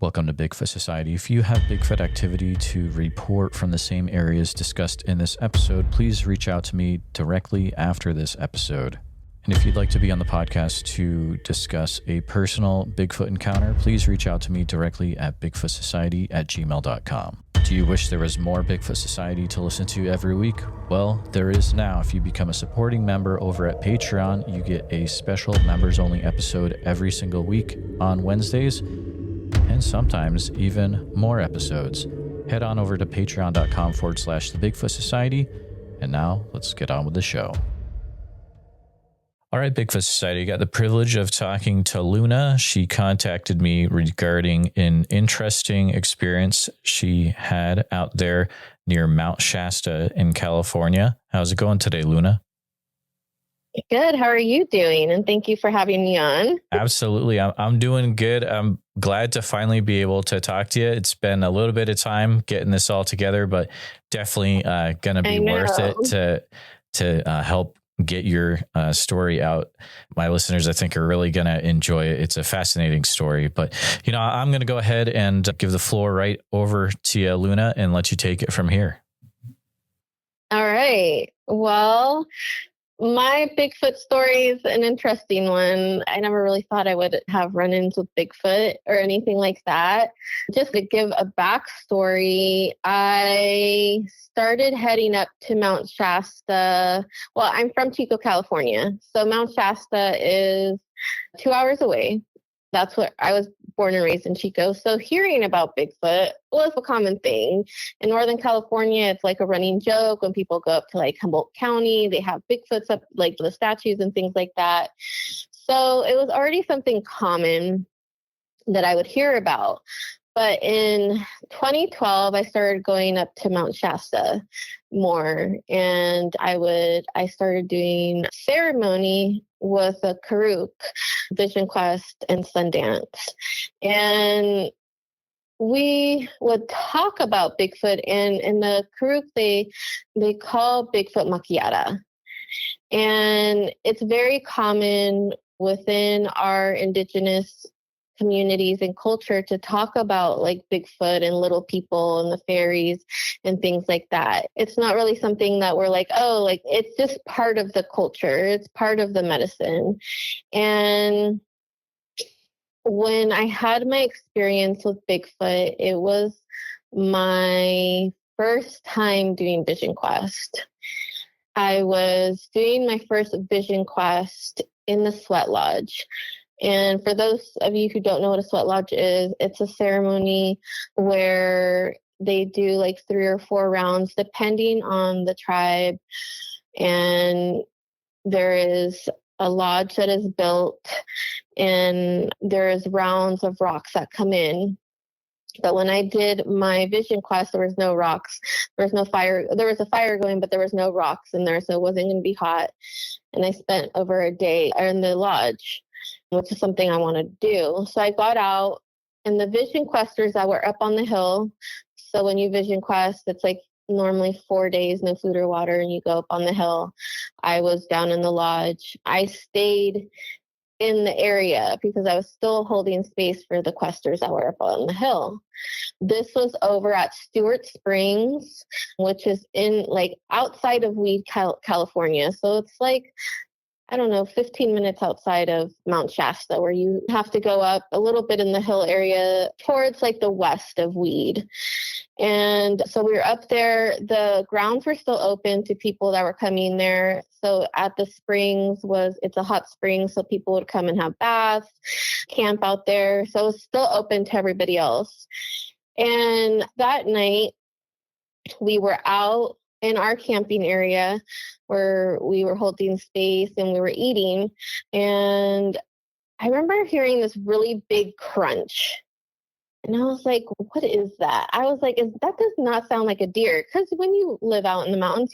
Welcome to Bigfoot Society. If you have Bigfoot activity to report from the same areas discussed in this episode, please reach out to me directly after this episode. And if you'd like to be on the podcast to discuss a personal Bigfoot encounter, please reach out to me directly at bigfootsociety@gmail.com. Do you wish there was more Bigfoot Society to listen to every week? Well, there is now. If you become a supporting member over at Patreon, you get a special members-only episode every single week on Wednesdays, and sometimes even more episodes. Head on over to patreon.com/the Bigfoot Society. And now let's get on with the show. All right, Bigfoot Society, I got the privilege of talking to Luna. She contacted me regarding an interesting experience she had out there near Mount Shasta in California. How's it going today, Luna? Good. How are you doing? And thank you for having me on. Absolutely. I'm doing good. I'm glad to finally be able to talk to you. It's been a little bit of time getting this all together, but definitely going to be worth it to help get your story out. My listeners, I think, are really going to enjoy it. It's a fascinating story, but I'm going to go ahead and give the floor right over to you, Luna, and let you take it from here. All right. Well, my Bigfoot story is an interesting one. I never really thought I would have run-ins with Bigfoot or anything like that. Just to give a backstory, I started heading up to Mount Shasta. Well, I'm from Chico, California. So Mount Shasta is 2 hours away. That's what I was born and raised in Chico. So hearing about Bigfoot was a common thing. In Northern California, it's like a running joke when people go up to like Humboldt County, they have Bigfoots up, like the statues and things like that. So it was already something common that I would hear about. But in 2012, I started going up to Mount Shasta more, and I started doing ceremony with a Karuk, Vision Quest, and Sundance. And we would talk about Bigfoot, and in the Karuk, they call Bigfoot Makiata. And it's very common within our indigenous communities and culture to talk about like Bigfoot and little people and the fairies and things like that. It's not really something that we're like, oh, like it's just part of the culture. It's part of the medicine. And when I had my experience with Bigfoot, it was my first time doing Vision Quest. I was doing my first Vision Quest in the Sweat Lodge. And for those of you who don't know what a sweat lodge is, it's a ceremony where they do like 3 or 4 rounds, depending on the tribe. And there is a lodge that is built, and there is rounds of rocks that come in. But when I did my Vision Quest, there was no rocks. There was no fire. There was a fire going, but there was no rocks in there, so it wasn't going to be hot. And I spent over a day in the lodge, which is something I want to do. So I got out, and the Vision Questers that were up on the hill. So when you Vision Quest, it's like normally 4 days, no food or water, and you go up on the hill. I was down in the lodge. I stayed in the area because I was still holding space for the questers that were up on the hill. This was over at Stewart Springs, which is in like outside of Weed, California. So it's like, I don't know, 15 minutes outside of Mount Shasta, where you have to go up a little bit in the hill area towards like the west of Weed. And so we were up there. The grounds were still open to people that were coming there. So at the springs it's a hot spring, so people would come and have baths, camp out there. So it was still open to everybody else. And that night we were out in our camping area where we were holding space and we were eating. And I remember hearing this really big crunch. And I was like, what is that? I was like, that does not sound like a deer. Because when you live out in the mountains,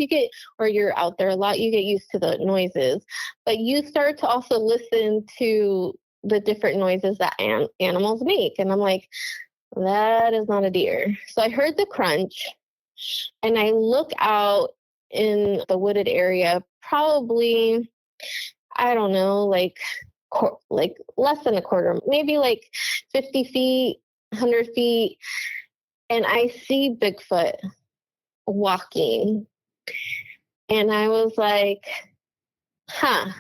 or you're out there a lot, you get used to the noises. But you start to also listen to the different noises that animals make. And I'm like, that is not a deer. So I heard the crunch. And I look out in the wooded area, probably, I don't know, like less than a quarter, maybe like 50 feet 100 feet, and I see Bigfoot walking. And I was like, huh.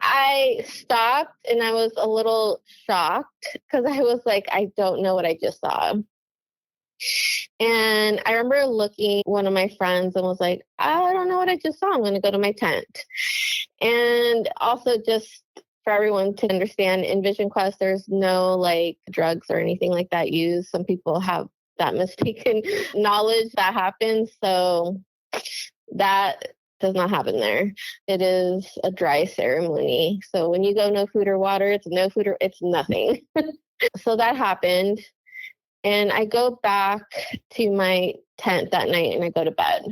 I stopped and I was a little shocked because I was like, I don't know what I just saw. And I remember looking at one of my friends and was like, I don't know what I just saw. I'm going to go to my tent. And also just for everyone to understand, in Vision Quest, there's no like drugs or anything like that used. Some people have that mistaken knowledge that happens. So that does not happen there. It is a dry ceremony. So when you go no food or water, it's no food or it's nothing. So that happened. And I go back to my tent that night and I go to bed.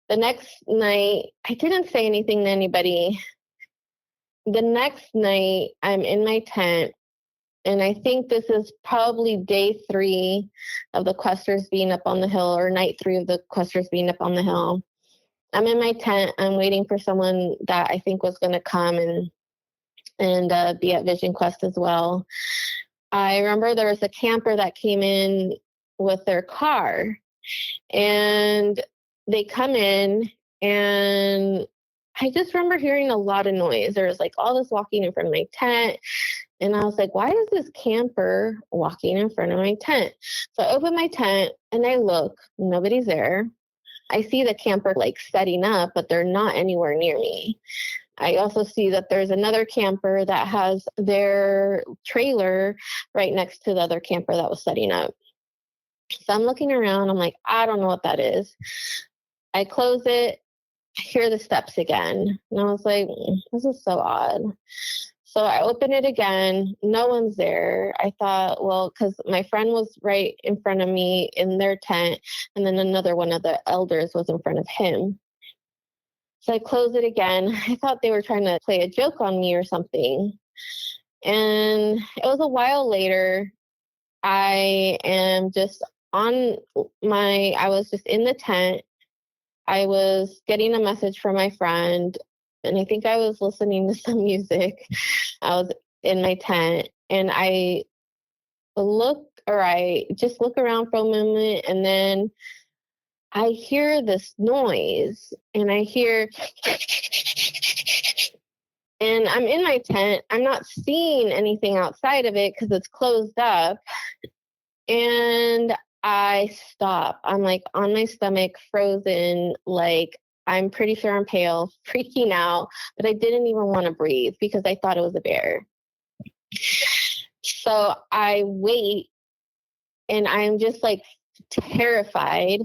The next night, I didn't say anything to anybody. The next night, I'm in my tent, and I think this is probably day 3 of the questers being up on the hill, or night 3 of the questers being up on the hill. I'm in my tent. I'm waiting for someone that I think was going to come and be at Vision Quest as well. I remember there was a camper that came in with their car, and they come in, and I just remember hearing a lot of noise. There was like all this walking in front of my tent. And I was like, why is this camper walking in front of my tent? So I open my tent and I look, nobody's there. I see the camper like setting up, but they're not anywhere near me. I also see that there's another camper that has their trailer right next to the other camper that was setting up. So I'm looking around. I'm like, I don't know what that is. I close it. I hear the steps again. And I was like, this is so odd. So I open it again. No one's there. I thought, well, because my friend was right in front of me in their tent, and then another one of the elders was in front of him. So I close it again. I thought they were trying to play a joke on me or something. And it was a while later. I am just I was just in the tent. I was getting a message from my friend, and I think I was listening to some music. I was in my tent, and I just look around for a moment, and then I hear this noise, and I hear, and I'm in my tent. I'm not seeing anything outside of it because it's closed up. And I stop. I'm like on my stomach, frozen, like I'm pretty sure I'm pale, freaking out, but I didn't even want to breathe because I thought it was a bear. So I wait, and I'm just like terrified.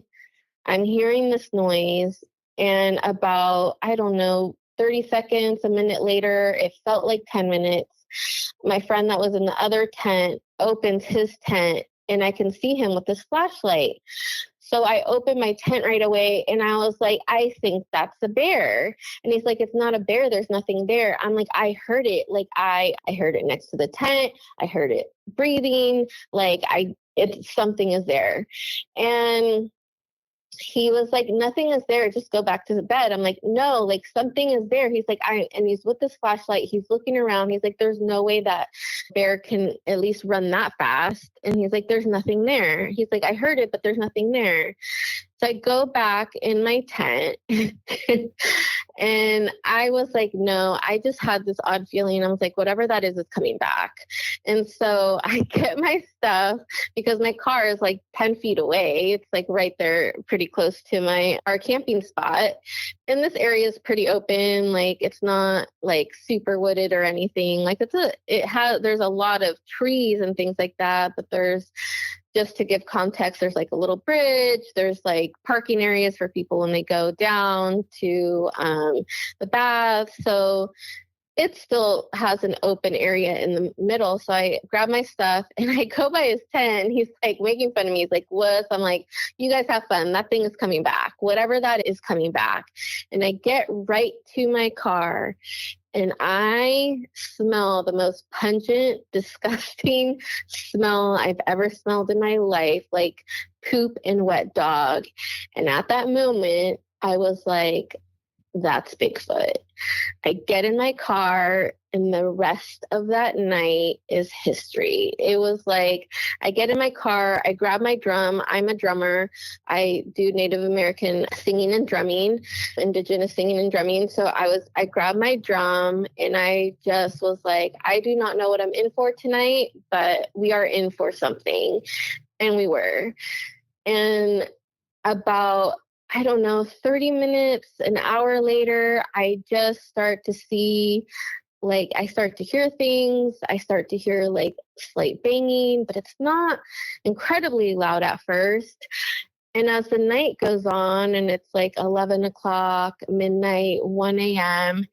I'm hearing this noise, and about, I don't know, 30 seconds, a minute later, it felt like 10 minutes. My friend that was in the other tent opens his tent, and I can see him with his flashlight. So I opened my tent right away, and I was like, I think that's a bear. And he's like, it's not a bear. There's nothing there. I'm like, I heard it. Like I heard it next to the tent. I heard it breathing. Like something is there. And he was like, nothing is there. Just go back to the bed. I'm like, no, like something is there. He's like, and he's with this flashlight. He's looking around. He's like, there's no way that bear can at least run that fast. And he's like, there's nothing there. He's like, I heard it, but there's nothing there. So I go back in my tent and I was like, no, I just had this odd feeling. I was like, whatever that is coming back. And so I get my stuff because my car is like 10 feet away. It's like right there, pretty close to our camping spot. And this area is pretty open. Like it's not like super wooded or anything. Like there's a lot of trees and things like that, but just to give context, there's like a little bridge. There's like parking areas for people when they go down to the bath. So it still has an open area in the middle. So I grab my stuff and I go by his tent. And he's like making fun of me. He's like, what? I'm like, you guys have fun. That thing is coming back. Whatever that is coming back. And I get right to my car. And I smell the most pungent, disgusting smell I've ever smelled in my life, like poop and wet dog. And at that moment, I was like, that's Bigfoot. I get in my car, and the rest of that night is history. It was like, I get in my car, I grab my drum. I'm a drummer. I do Native American singing and drumming, indigenous singing and drumming. So I grabbed my drum, and I just was like, I do not know what I'm in for tonight, but we are in for something. And we were. And about, I don't know, 30 minutes, an hour later, I just start to see, like, I start to hear things. I start to hear like slight banging, but it's not incredibly loud at first. And as the night goes on and it's like 11 o'clock, midnight, 1 a.m.,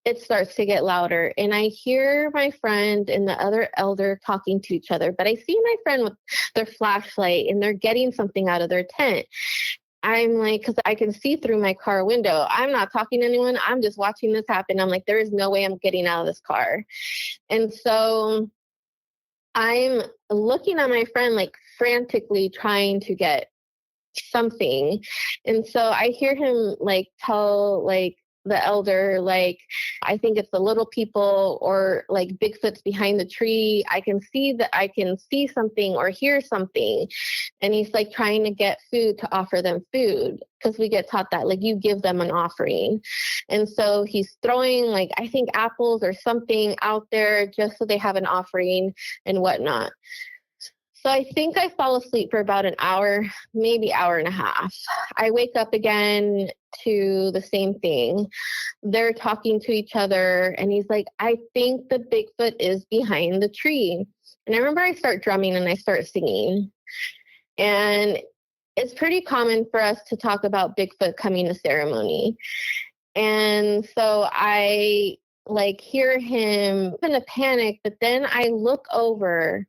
it starts to get louder. And I hear my friend and the other elder talking to each other, but I see my friend with their flashlight and they're getting something out of their tent. I'm like, because I can see through my car window. I'm not talking to anyone. I'm just watching this happen. I'm like, there is no way I'm getting out of this car. And so I'm looking at my friend, like frantically trying to get something. And so I hear him like tell like the elder, like, I think it's the little people or like Bigfoot's behind the tree. I can see something or hear something. And he's like trying to get food to offer them food, because we get taught that like you give them an offering. And so he's throwing like, I think apples or something out there just so they have an offering and whatnot. So I think I fall asleep for about an hour, maybe hour and a half. I wake up again to the same thing. They're talking to each other, and he's like, I think the Bigfoot is behind the tree. And I remember I start drumming and I start singing. And it's pretty common for us to talk about Bigfoot coming to ceremony. And so I like hear him in a panic, but then I look over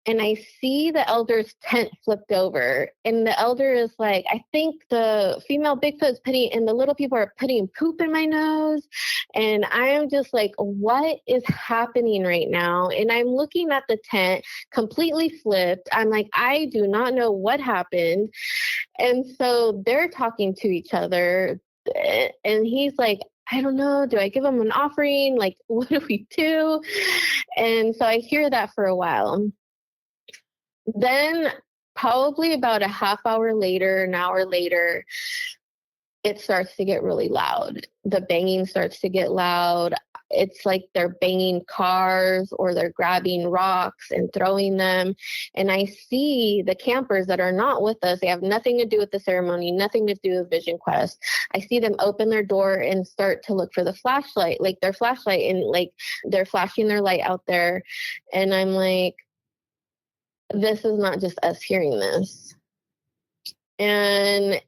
and I see the elder's tent flipped over. And the elder is like, I think the female Bigfoot is putting, and the little people are putting poop in my nose. And I am just like, what is happening right now? And I'm looking at the tent completely flipped. I'm like, I do not know what happened. And so they're talking to each other. And he's like, I don't know. Do I give him an offering? Like, what do we do? And so I hear that for a while. Then probably about a half hour later, an hour later, it starts to get really loud. The banging starts to get loud. It's like they're banging cars or they're grabbing rocks and throwing them. And I see the campers that are not with us. They have nothing to do with the ceremony, nothing to do with Vision Quest. I see them open their door and start to look for the flashlight, like their flashlight, and like they're flashing their light out there. And I'm like, this is not just us hearing this. And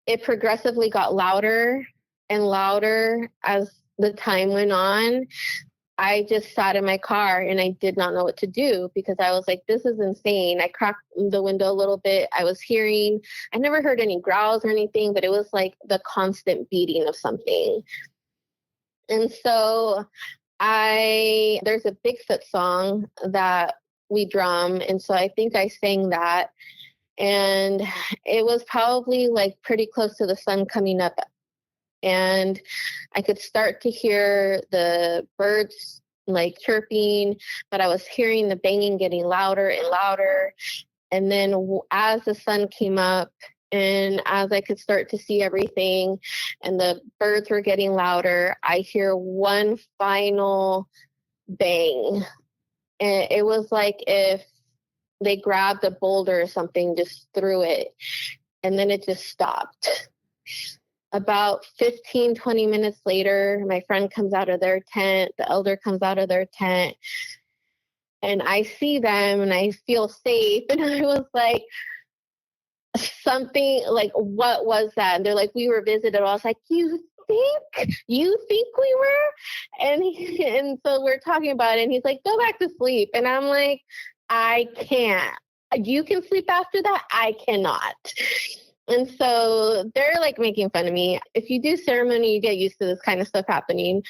it progressively got louder and louder as the time went on. I just sat in my car and I did not know what to do, because I was like, this is insane. I cracked the window a little bit. I was hearing, I never heard any growls or anything, but it was like the constant beating of something. And so there's a Bigfoot song that we drum. And so I think I sang that. And it was probably like pretty close to the sun coming up. And I could start to hear the birds like chirping, but I was hearing the banging getting louder and louder. And then as the sun came up and as I could start to see everything and the birds were getting louder, I hear one final bang. And it was like if they grabbed a boulder or something, just threw it, and then it just stopped. About 15, 20 minutes later, my friend comes out of their tent, the elder comes out of their tent, and I see them and I feel safe. And I was like, something like, what was that? And they're like, we were visited. I was like, you think we were? And so we're talking about it, and he's like, go back to sleep. And I'm like, I can't. You can sleep after that? I cannot. And so they're like making fun of me. If you do ceremony, you get used to this kind of stuff happening.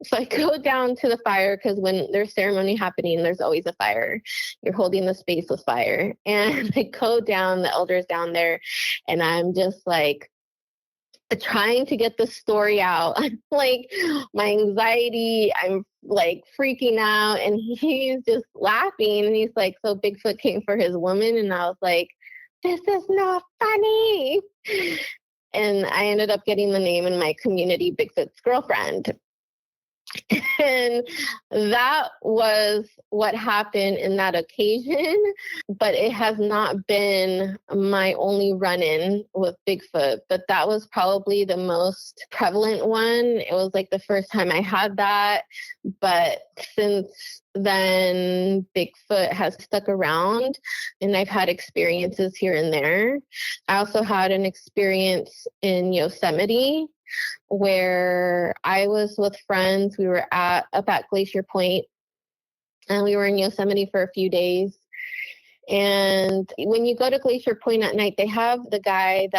So I go down to the fire, because when there's ceremony happening, there's always a fire. You're holding the space with fire. And I go down, the elders down there, and I'm just like, trying to get the story out. I'm like, my anxiety, I'm like freaking out. And he's just laughing. And he's like, so Bigfoot came for his woman. And I was like, this is not funny. And I ended up getting the name in my community, Bigfoot's girlfriend. And that was what happened in that occasion, but it has not been my only run-in with Bigfoot, but that was probably the most prevalent one. It was like the first time I had that, but since then Bigfoot has stuck around and I've had experiences here and there. I also had an experience in Yosemite where I was with friends. We were up at Glacier Point, and we were in Yosemite for a few days. And when you go to Glacier Point at night, they have the guy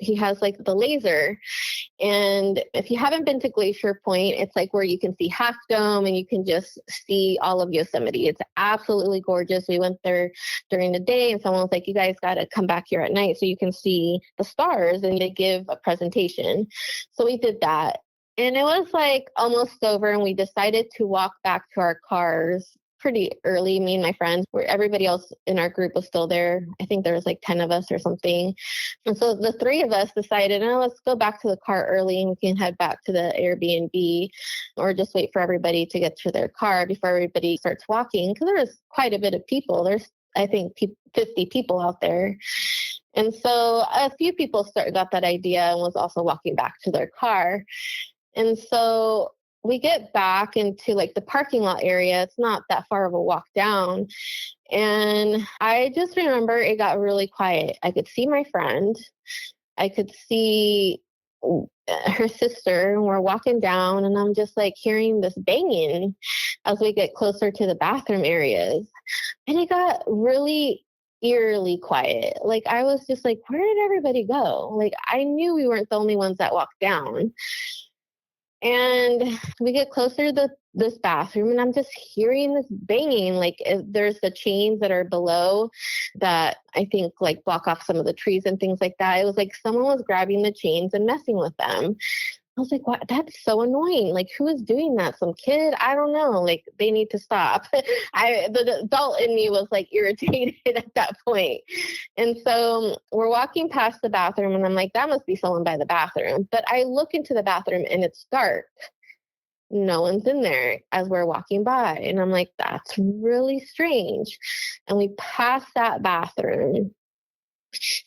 he has like the laser. And if you haven't been to Glacier Point, it's like where you can see Half Dome and you can just see all of Yosemite. It's absolutely gorgeous. We went there during the day and someone was like, you guys got to come back here at night so you can see the stars, and they give a presentation. So we did that. And it was like almost over, and we decided to walk back to our cars pretty early, me and my friends, where everybody else in our group was still there. I think there was like 10 of us or something. And so the three of us decided, let's go back to the car early and we can head back to the Airbnb, or just wait for everybody to get to their car before everybody starts walking. Because there was quite a bit of people. There's, I think, 50 people out there. And so a few people got that idea and was also walking back to their car. And so we get back into like the parking lot area. It's not that far of a walk down. And I just remember it got really quiet. I could see my friend. I could see her sister, and we're walking down, and I'm just like hearing this banging as we get closer to the bathroom areas. And it got really eerily quiet. Like I was just like, where did everybody go? Like I knew we weren't the only ones that walked down. And we get closer to this bathroom, and I'm just hearing this banging. Like there's the chains that are below that I think like block off some of the trees and things like that. It was like someone was grabbing the chains and messing with them. I was like, what? That's so annoying. Like, who is doing that? Some kid? I don't know. Like, they need to stop. The adult in me was like irritated at that point. And so we're walking past the bathroom, and I'm like, that must be someone by the bathroom. But I look into the bathroom, and it's dark. No one's in there as we're walking by. And I'm like, that's really strange. And we pass that bathroom,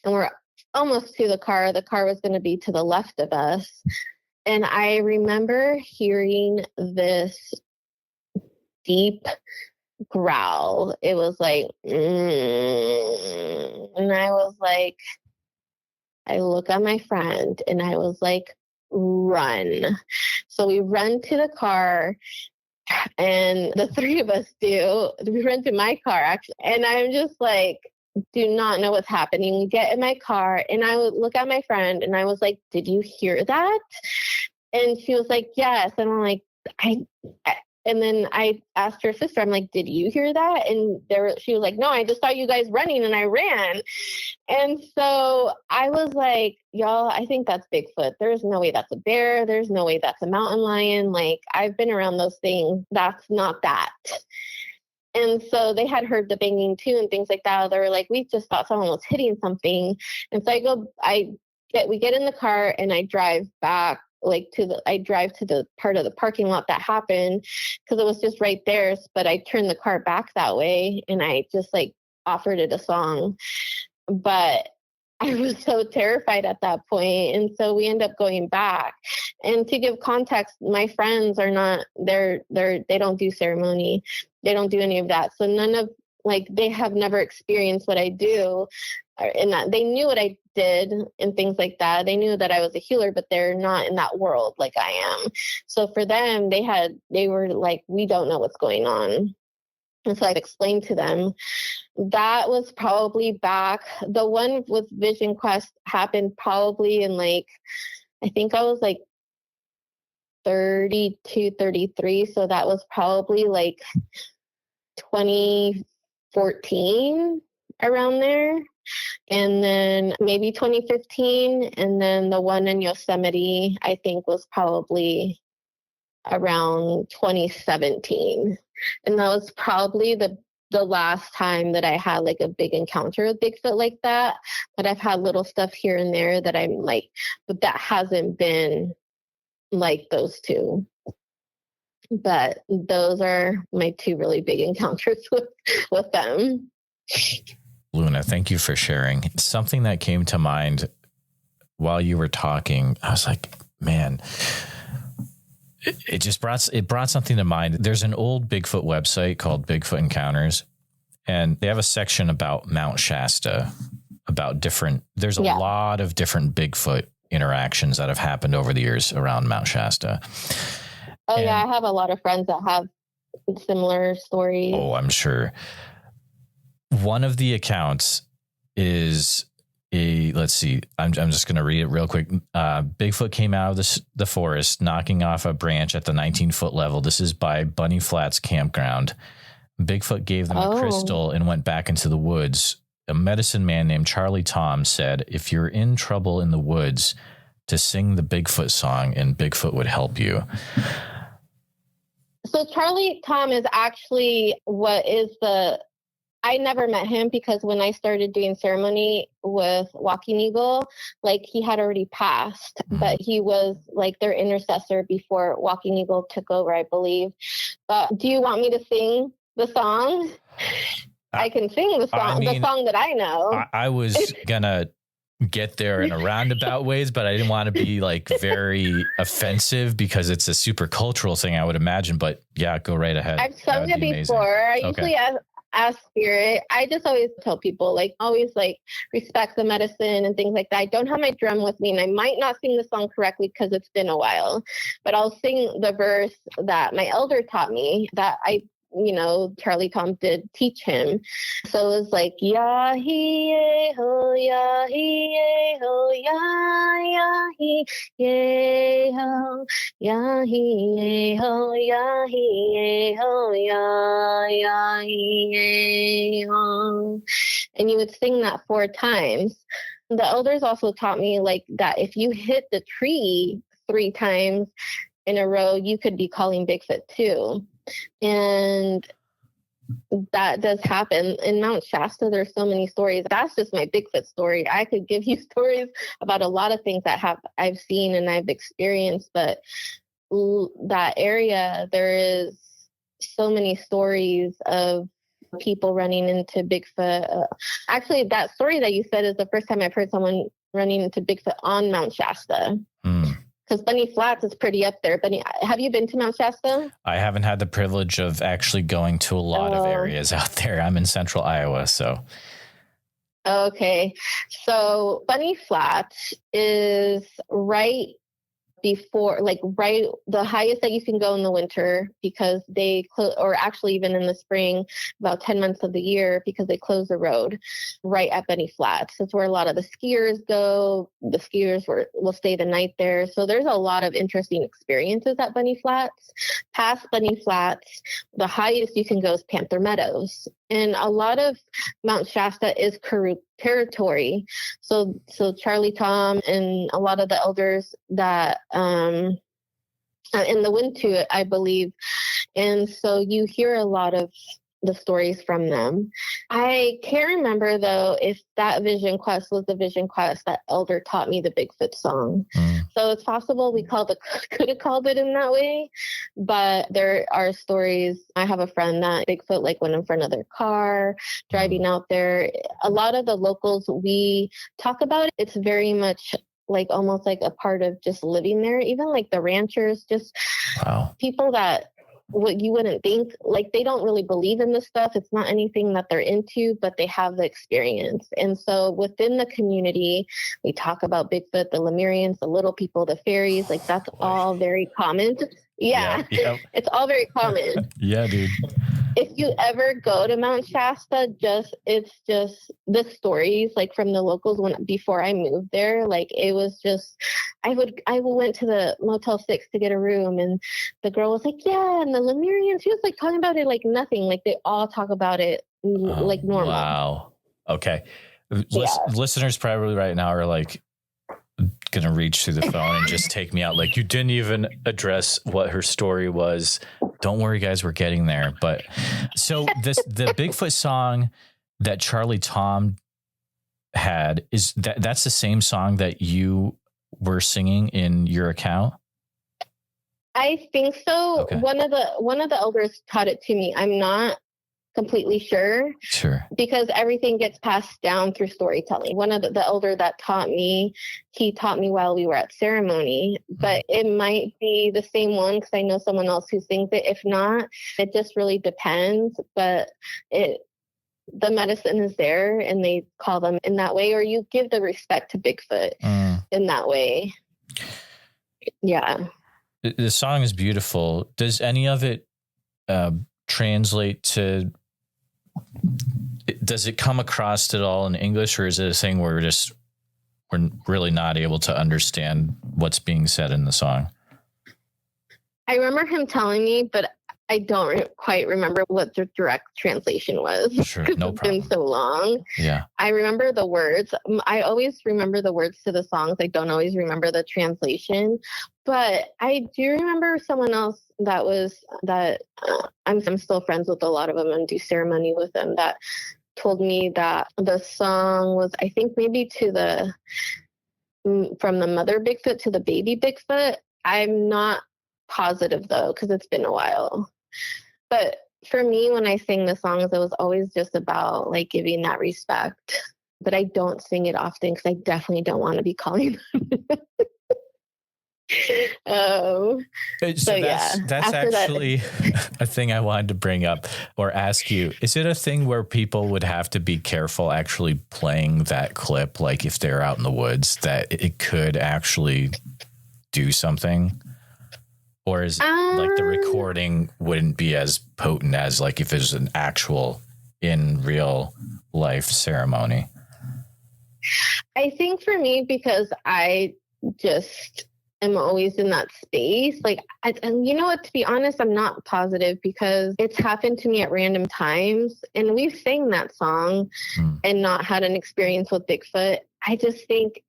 and we're almost to the car. The car was going to be to the left of us. And I remember hearing this deep growl. It was like, and I was like, I look at my friend and I was like, run. So we run to the car, and the three of us do. We run to my car, actually. And I'm just like, do not know what's happening. We get in my car, and I would look at my friend, and I was like, did you hear that? And she was like, yes. And I'm like, and then I asked her sister, I'm like, did you hear that? And she was like, no, I just saw you guys running and I ran. And so I was like, y'all, I think that's Bigfoot. There's no way that's a bear. There's no way that's a mountain lion. Like, I've been around those things. That's not that. And so they had heard the banging too and things like that. They were like, we just thought someone was hitting something. And so we get in the car, and I drive back. I drive to the part of the parking lot that happened, because it was just right there. But I turned the car back that way, and I just like offered it a song. But I was so terrified at that point. And so we end up going back. And to give context, my friends are not, they don't do ceremony. They don't do any of that. So they have never experienced what I do, and that they knew what I did and things like that. They knew that I was a healer, but they're not in that world like I am. So for them, they were like, we don't know what's going on. And so I explained to them. That was probably back. The one with Vision Quest happened probably in I think I was 32, 33. So that was probably 2014, around there. And then maybe 2015. And then the one in Yosemite, I think, was probably around 2017. And that was probably the last time that I had like a big encounter with Bigfoot like that. But I've had little stuff here and there that I'm like, but that hasn't been like those two. But those are my two really big encounters with them. Luna, thank you for sharing. Something that came to mind while you were talking, I was like, man, it brought something to mind. There's an old Bigfoot website called Bigfoot Encounters, and they have a section about Mount Shasta, there's a lot of different Bigfoot interactions that have happened over the years around Mount Shasta. I have a lot of friends that have similar stories. Oh, I'm sure. One of the accounts is let's see, I'm just going to read it real quick. Bigfoot came out of the forest, knocking off a branch at the 19-foot level. This is by Bunny Flats Campground. Bigfoot gave them a crystal and went back into the woods. A medicine man named Charlie Tom said, if you're in trouble in the woods, to sing the Bigfoot song and Bigfoot would help you. So Charlie Tom is actually I never met him because when I started doing ceremony with Walking Eagle, like he had already passed, but he was like their intercessor before Walking Eagle took over, I believe. Do you want me to sing the song? I can sing the song, the song that I know. I was gonna get there in a roundabout ways, but I didn't want to be like very offensive because it's a super cultural thing, I would imagine. But yeah, go right ahead. I've sung it before. I usually ask spirit. I just always tell people, like, always like respect the medicine and things like that. I don't have my drum with me, and I might not sing the song correctly because it's been a while, but I'll sing the verse that my elder taught me that Charlie Tom did teach him. So it was like, ya he ho, ya he ho, ya he ho, ya he ho, ya he ho, ya he ho. And you would sing that 4 times. The elders also taught me like that if you hit the tree 3 times in a row, you could be calling Bigfoot too. And that does happen in Mount Shasta. There's so many stories. That's just my Bigfoot story. I could give you stories about a lot of things that I've seen and I've experienced, but that area, there is so many stories of people running into Bigfoot. Actually, that story that you said is the first time I've heard someone running into Bigfoot on Mount Shasta. Because Bunny Flats is pretty up there. Have you been to Mount Shasta? I haven't had the privilege of actually going to a lot of areas out there. I'm in central Iowa, so. Okay. So Bunny Flats is right before, the highest that you can go in the winter because they close, or actually even in the spring, about 10 months of the year because they close the road right at Bunny Flats. That's where a lot of the skiers go. The skiers will stay the night there. So there's a lot of interesting experiences at Bunny Flats. Past Bunny Flats, the highest you can go is Panther Meadows. And a lot of Mount Shasta is Karuk territory. So Charlie Tom and a lot of the elders that in the went to it, I believe. And so you hear a lot of the stories from them. I can't remember though if that vision quest was the vision quest that elder taught me the Bigfoot song. So it's possible we could have called it in that way, but there are stories. I have a friend that Bigfoot went in front of their car driving out there. A lot of the locals we talk about it, it's very much almost like a part of just living there. Even the ranchers, just people that what you wouldn't think, they don't really believe in this stuff. It's not anything that they're into, but they have the experience. And so within the community, we talk about Bigfoot, the Lemurians, the little people, the fairies, that's all very common. Yeah. It's all very common. Yeah, dude. If you ever go to Mount Shasta, it's just the stories from the locals before I moved there. It was just, I went to the Motel 6 to get a room, and the girl was like, yeah, and the Lemurians, she was talking about it like nothing. They all talk about it like normal. Wow. Okay. Yeah. Listeners probably right now are like going to reach through the phone and just take me out. Like, you didn't even address what her story was. Don't worry, guys, we're getting there. But so the Bigfoot song that Charlie Tom had, that's the same song that you were singing in your account? I think so. Okay. One of the elders taught it to me. I'm not completely sure. Sure. Because everything gets passed down through storytelling. One of the elder that taught me, he taught me while we were at ceremony, but it might be the same one because I know someone else who sings it. If not, it just really depends. But the medicine is there and they call them in that way, or you give the respect to Bigfoot in that way. Yeah. The song is beautiful. Does any of it translate to, does it come across at all in English, or is it a thing where we're really not able to understand what's being said in the song? I remember him telling me, but I don't quite remember what the direct translation was. Sure, no problem. It's been so long. Yeah. I remember the words. I always remember the words to the songs. I don't always remember the translation, but I do remember someone else I'm still friends with a lot of them and do ceremony with them, that told me that the song was, I think, maybe from the mother Bigfoot to the baby Bigfoot. I'm not positive though, because it's been a while. But for me, when I sing the songs, it was always just about like giving that respect. But I don't sing it often because I definitely don't want to be calling them. So that's actually a thing I wanted to bring up or ask you. Is it a thing where people would have to be careful actually playing that clip, like if they're out in the woods, that it could actually do something? Or is it like the recording wouldn't be as potent as like if it was an actual in real life ceremony? I think for me, because I just am always in that space. Like, and you know what, to be honest, I'm not positive because it's happened to me at random times and we've sang that song and not had an experience with Bigfoot. I just think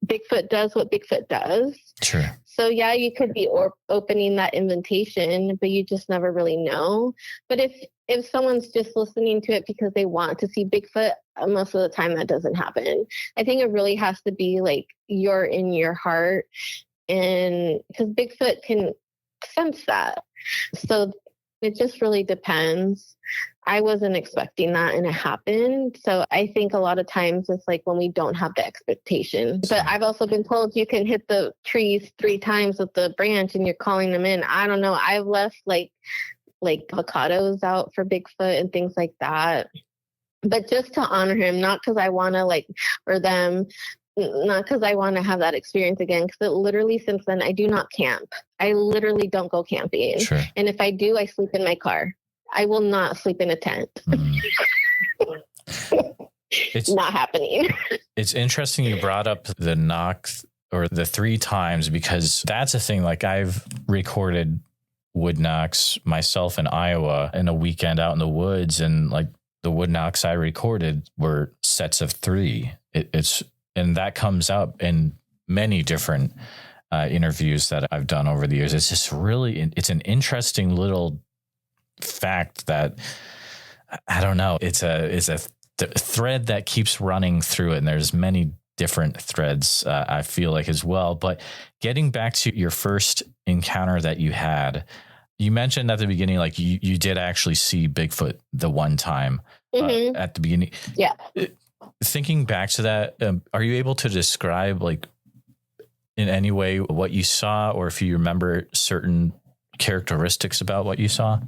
Bigfoot does what Bigfoot does. Sure. So yeah, you could be opening that invitation, but you just never really know. But if someone's just listening to it because they want to see Bigfoot, most of the time that doesn't happen. I think it really has to be like you're in your heart, and because Bigfoot can sense that. So it just really depends. I wasn't expecting that and it happened. So I think a lot of times it's like when we don't have the expectation. But I've also been told you can hit the trees 3 times with the branch and you're calling them in. I don't know. I've left like avocados out for Bigfoot and things like that. But just to honor him, not because I want to not because I want to have that experience again, because literally since then I do not camp. I literally don't go camping. Sure. And if I do, I sleep in my car. I will not sleep in a tent. It's not happening. It's interesting you brought up the knock or the 3 times, because that's a thing. Like, I've recorded wood knocks myself in Iowa in a weekend out in the woods, and like the wood knocks I recorded were sets of 3. And that comes up in many different interviews that I've done over the years. It's just it's an interesting little fact that, I don't know, it's a thread that keeps running through it. And there's many different threads, I feel like, as well. But getting back to your first encounter that you had, you mentioned at the beginning, like you did actually see Bigfoot the one time at the beginning. Yeah. Thinking back to that, are you able to describe, like, in any way what you saw, or if you remember certain characteristics about what you saw?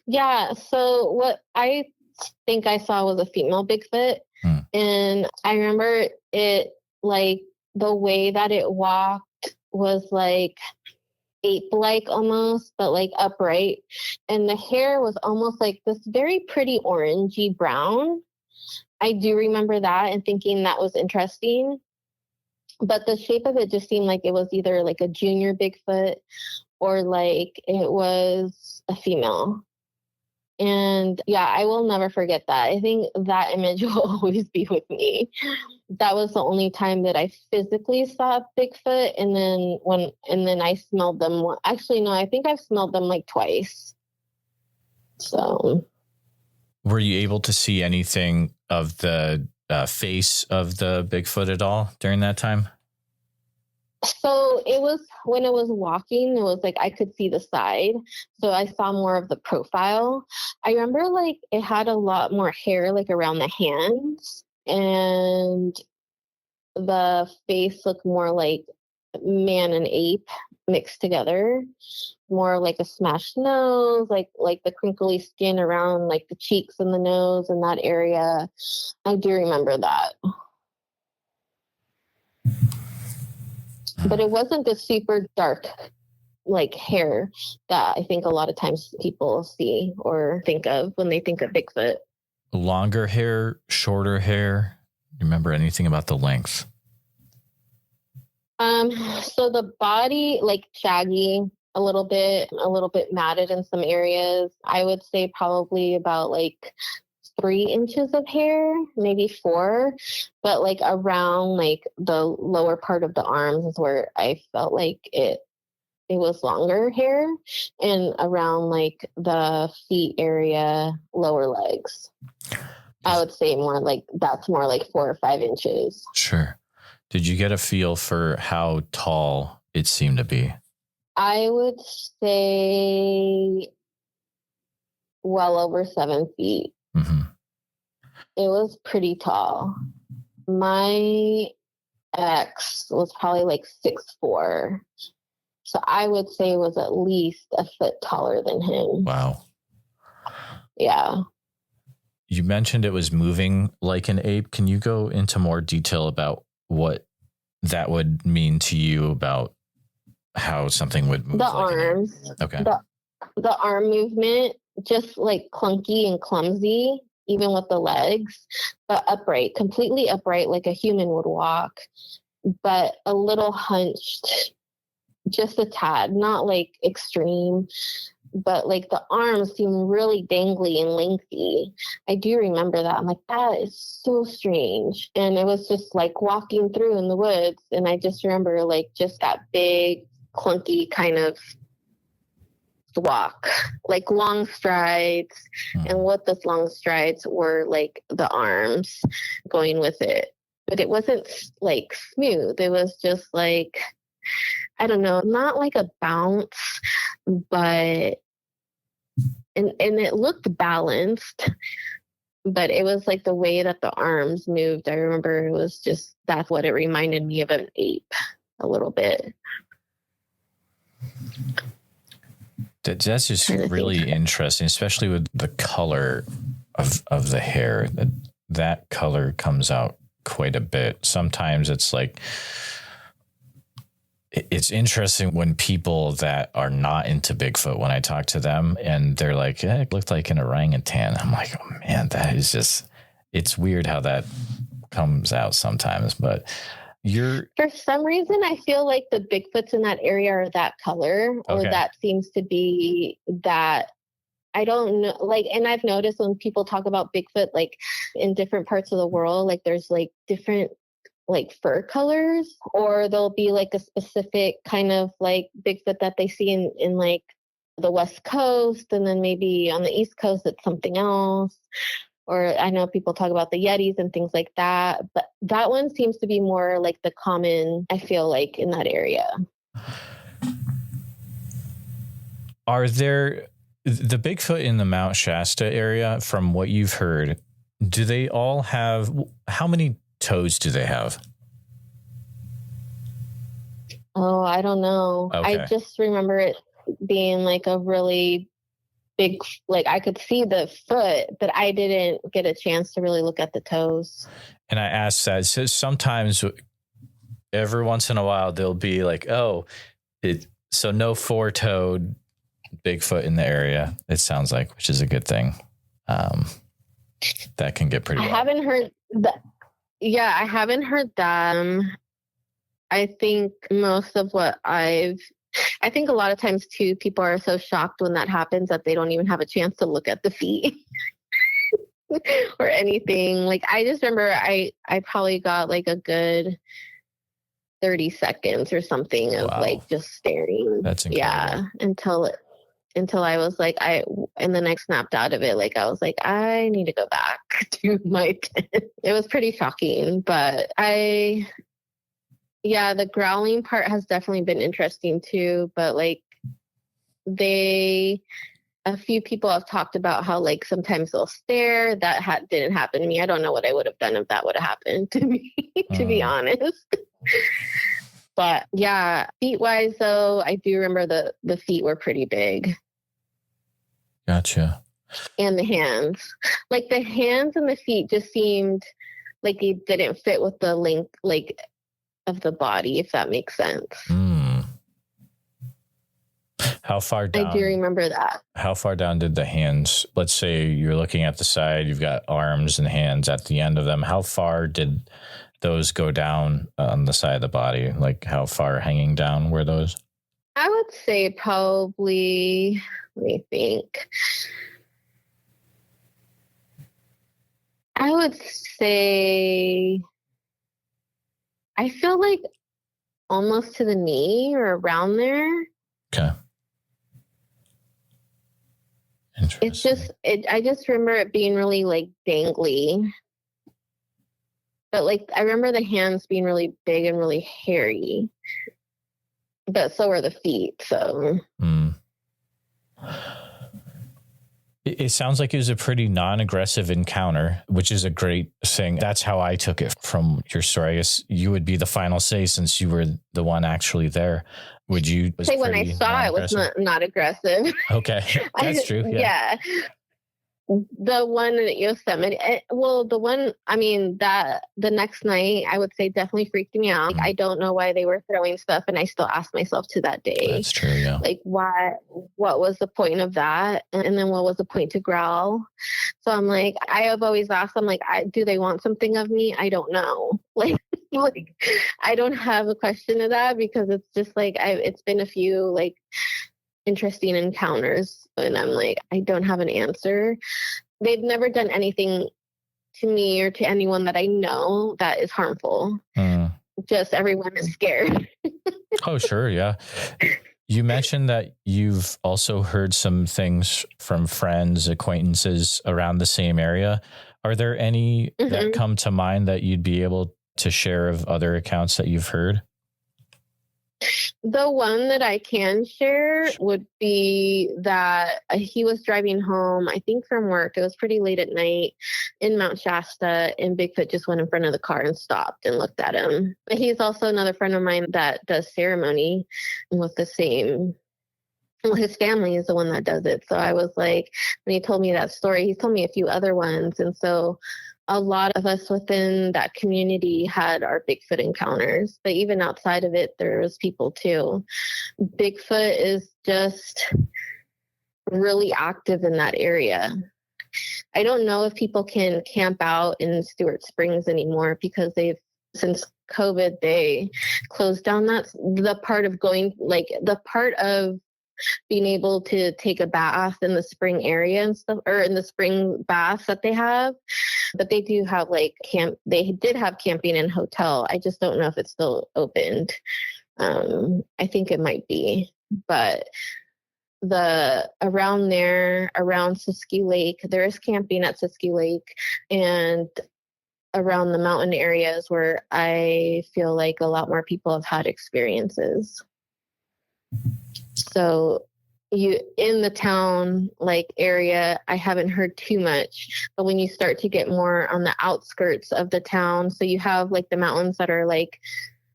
Yeah. So what I think I saw was a female Bigfoot. And I remember it, like, the way that it walked was like ape-like almost, but like upright. And the hair was almost like this very pretty orangey brown. I do remember that and thinking that was interesting. But the shape of it just seemed like it was either like a junior Bigfoot or like it was a female. And yeah, I will never forget that. I think that image will always be with me. That was the only time that I physically saw Bigfoot. And then I smelled them. Actually, no, I think I've smelled them like twice. So. Were you able to see anything of the face of the Bigfoot at all during that time? So it was when it was walking, it was like I could see the side. So I saw more of the profile. I remember like it had a lot more hair like around the hands, and the face looked more like man and ape mixed together. More like a smashed nose, like the crinkly skin around like the cheeks and the nose and that area. I do remember that. But it wasn't the super dark like hair that I think a lot of times people see or think of when they think of Bigfoot. Longer hair, shorter hair? Remember anything about the length? So the body like shaggy, a little bit matted in some areas. I would say probably about like 3 inches of hair, maybe 4, but like around like the lower part of the arms is where I felt like it was longer hair, and around like the feet area, lower legs. I would say that's more like 4 or 5 inches. Sure. Did you get a feel for how tall it seemed to be? I would say well over 7 feet. Mm-hmm. It was pretty tall. My ex was probably like 6'4". So I would say it was at least a foot taller than him. Wow. Yeah. You mentioned it was moving like an ape. Can you go into more detail about what that would mean to you, about how something would move? The like arms. Okay. The arm movement, just like clunky and clumsy, even with the legs, but upright, completely upright, like a human would walk, but a little hunched, just a tad, not like extreme, but like the arms seem really dangly and lengthy. I do remember that. I'm like, that is so strange. And it was just like walking through in the woods. And I just remember like just that big, clunky kind of walk, like long strides. And with those long strides were like the arms going with it. But it wasn't like smooth. It was just like, I don't know, not like a bounce, but and it looked balanced, but it was like the way that the arms moved. I remember it was just, that's what it reminded me of, an ape a little bit. That's just really interesting, especially with the color of the hair. That color comes out quite a bit. Sometimes it's like, it's interesting when people that are not into Bigfoot, when I talk to them and they're like, it looked like an orangutan. I'm like, oh man, that is just, it's weird how that comes out sometimes. But for some reason, I feel like the Bigfoots in that area are that color, or that seems to be that. I don't know, like, and I've noticed when people talk about Bigfoot, like in different parts of the world, like there's like different like fur colors, or there'll be like a specific kind of like Bigfoot that they see in like the West Coast, and then maybe on the East Coast it's something else. Or I know people talk about the Yetis and things like that, but that one seems to be more like the common, I feel like, in that area. Are there the Bigfoot in the Mount Shasta area, from what you've heard, do they all have, how many toes do they have? Oh, I don't know. Okay. I just remember it being like a really big, like I could see the foot, but I didn't get a chance to really look at the toes. And I asked that, so sometimes every once in a while there'll be like, so no 4-toed Bigfoot in the area, it sounds like, which is a good thing. That can get pretty wild. I haven't heard that. Yeah, I haven't heard that. I think most of what I've I think a lot of times too, people are so shocked when that happens that they don't even have a chance to look at the feet or anything. Like I just remember I probably got like a good 30 seconds or something of like just staring. That's incredible. Yeah, until I was like, and then I snapped out of it. Like I was like, I need to go back to my tent. It was pretty shocking, but the growling part has definitely been interesting too. But like a few people have talked about how like sometimes they'll stare. That didn't happen to me. I don't know what I would have done if that would have happened to me, to be honest. But yeah, feet wise though, I do remember the feet were pretty big. Gotcha. And the hands. Like the hands and the feet just seemed like they didn't fit with the length like of the body, if that makes sense. How far down? I do remember that. How far down did the hands, let's say you're looking at the side, you've got arms and hands at the end of them. How far did those go down on the side of the body? Like how far hanging down were those? I would say probably, let me think. I would say, I feel like almost to the knee or around there. Okay. It's just, I just remember it being really like dangly. But like, I remember the hands being really big and really hairy. But so are the feet, so. It sounds like it was a pretty non-aggressive encounter, which is a great thing. That's how I took it from your story. I guess you would be the final say since you were the one actually there. Would you say when I saw it was not aggressive? Okay, that's true. Yeah. The one in Yosemite, the one, I mean, that the next night, I would say definitely freaked me out. Like, I don't know why they were throwing stuff, and I still ask myself to that day. That's true, yeah. Like, why? What was the point of that? And then what was the point to growl? So I'm like, I have always asked, I'm like, do they want something of me? I don't know. Like, I don't have a question of that because it's just like, it's been a few, like, interesting encounters and I'm like, I don't have an answer. They've never done anything to me or to anyone that I know that is harmful. Just everyone is scared. Oh, sure. Yeah. You mentioned that you've also heard some things from friends, acquaintances around the same area. Are there any that come to mind that you'd be able to share of other accounts that you've heard? The one that I can share would be that he was driving home, I think from work. It was pretty late at night in Mount Shasta, and Bigfoot just went in front of the car and stopped and looked at him. But he's also another friend of mine that does ceremony with the same. Well, his family is the one that does it. So I was like, when he told me that story, he told me a few other ones. And so a lot of us within that community had our Bigfoot encounters, but even outside of it, there was people too. Bigfoot is just really active in that area. I don't know if people can camp out in Stewart Springs anymore because since COVID, they closed down the part of being able to take a bath in the spring area and stuff, or in the spring baths that they have. But they do have they did have camping and hotel. I just don't know if it's still opened. I think it might be, but around Siskiyou Lake, there is camping at Siskiyou Lake, and around the mountain areas where I feel like a lot more people have had experiences. So in the town area, I haven't heard too much, but when you start to get more on the outskirts of the town, so you have the mountains that are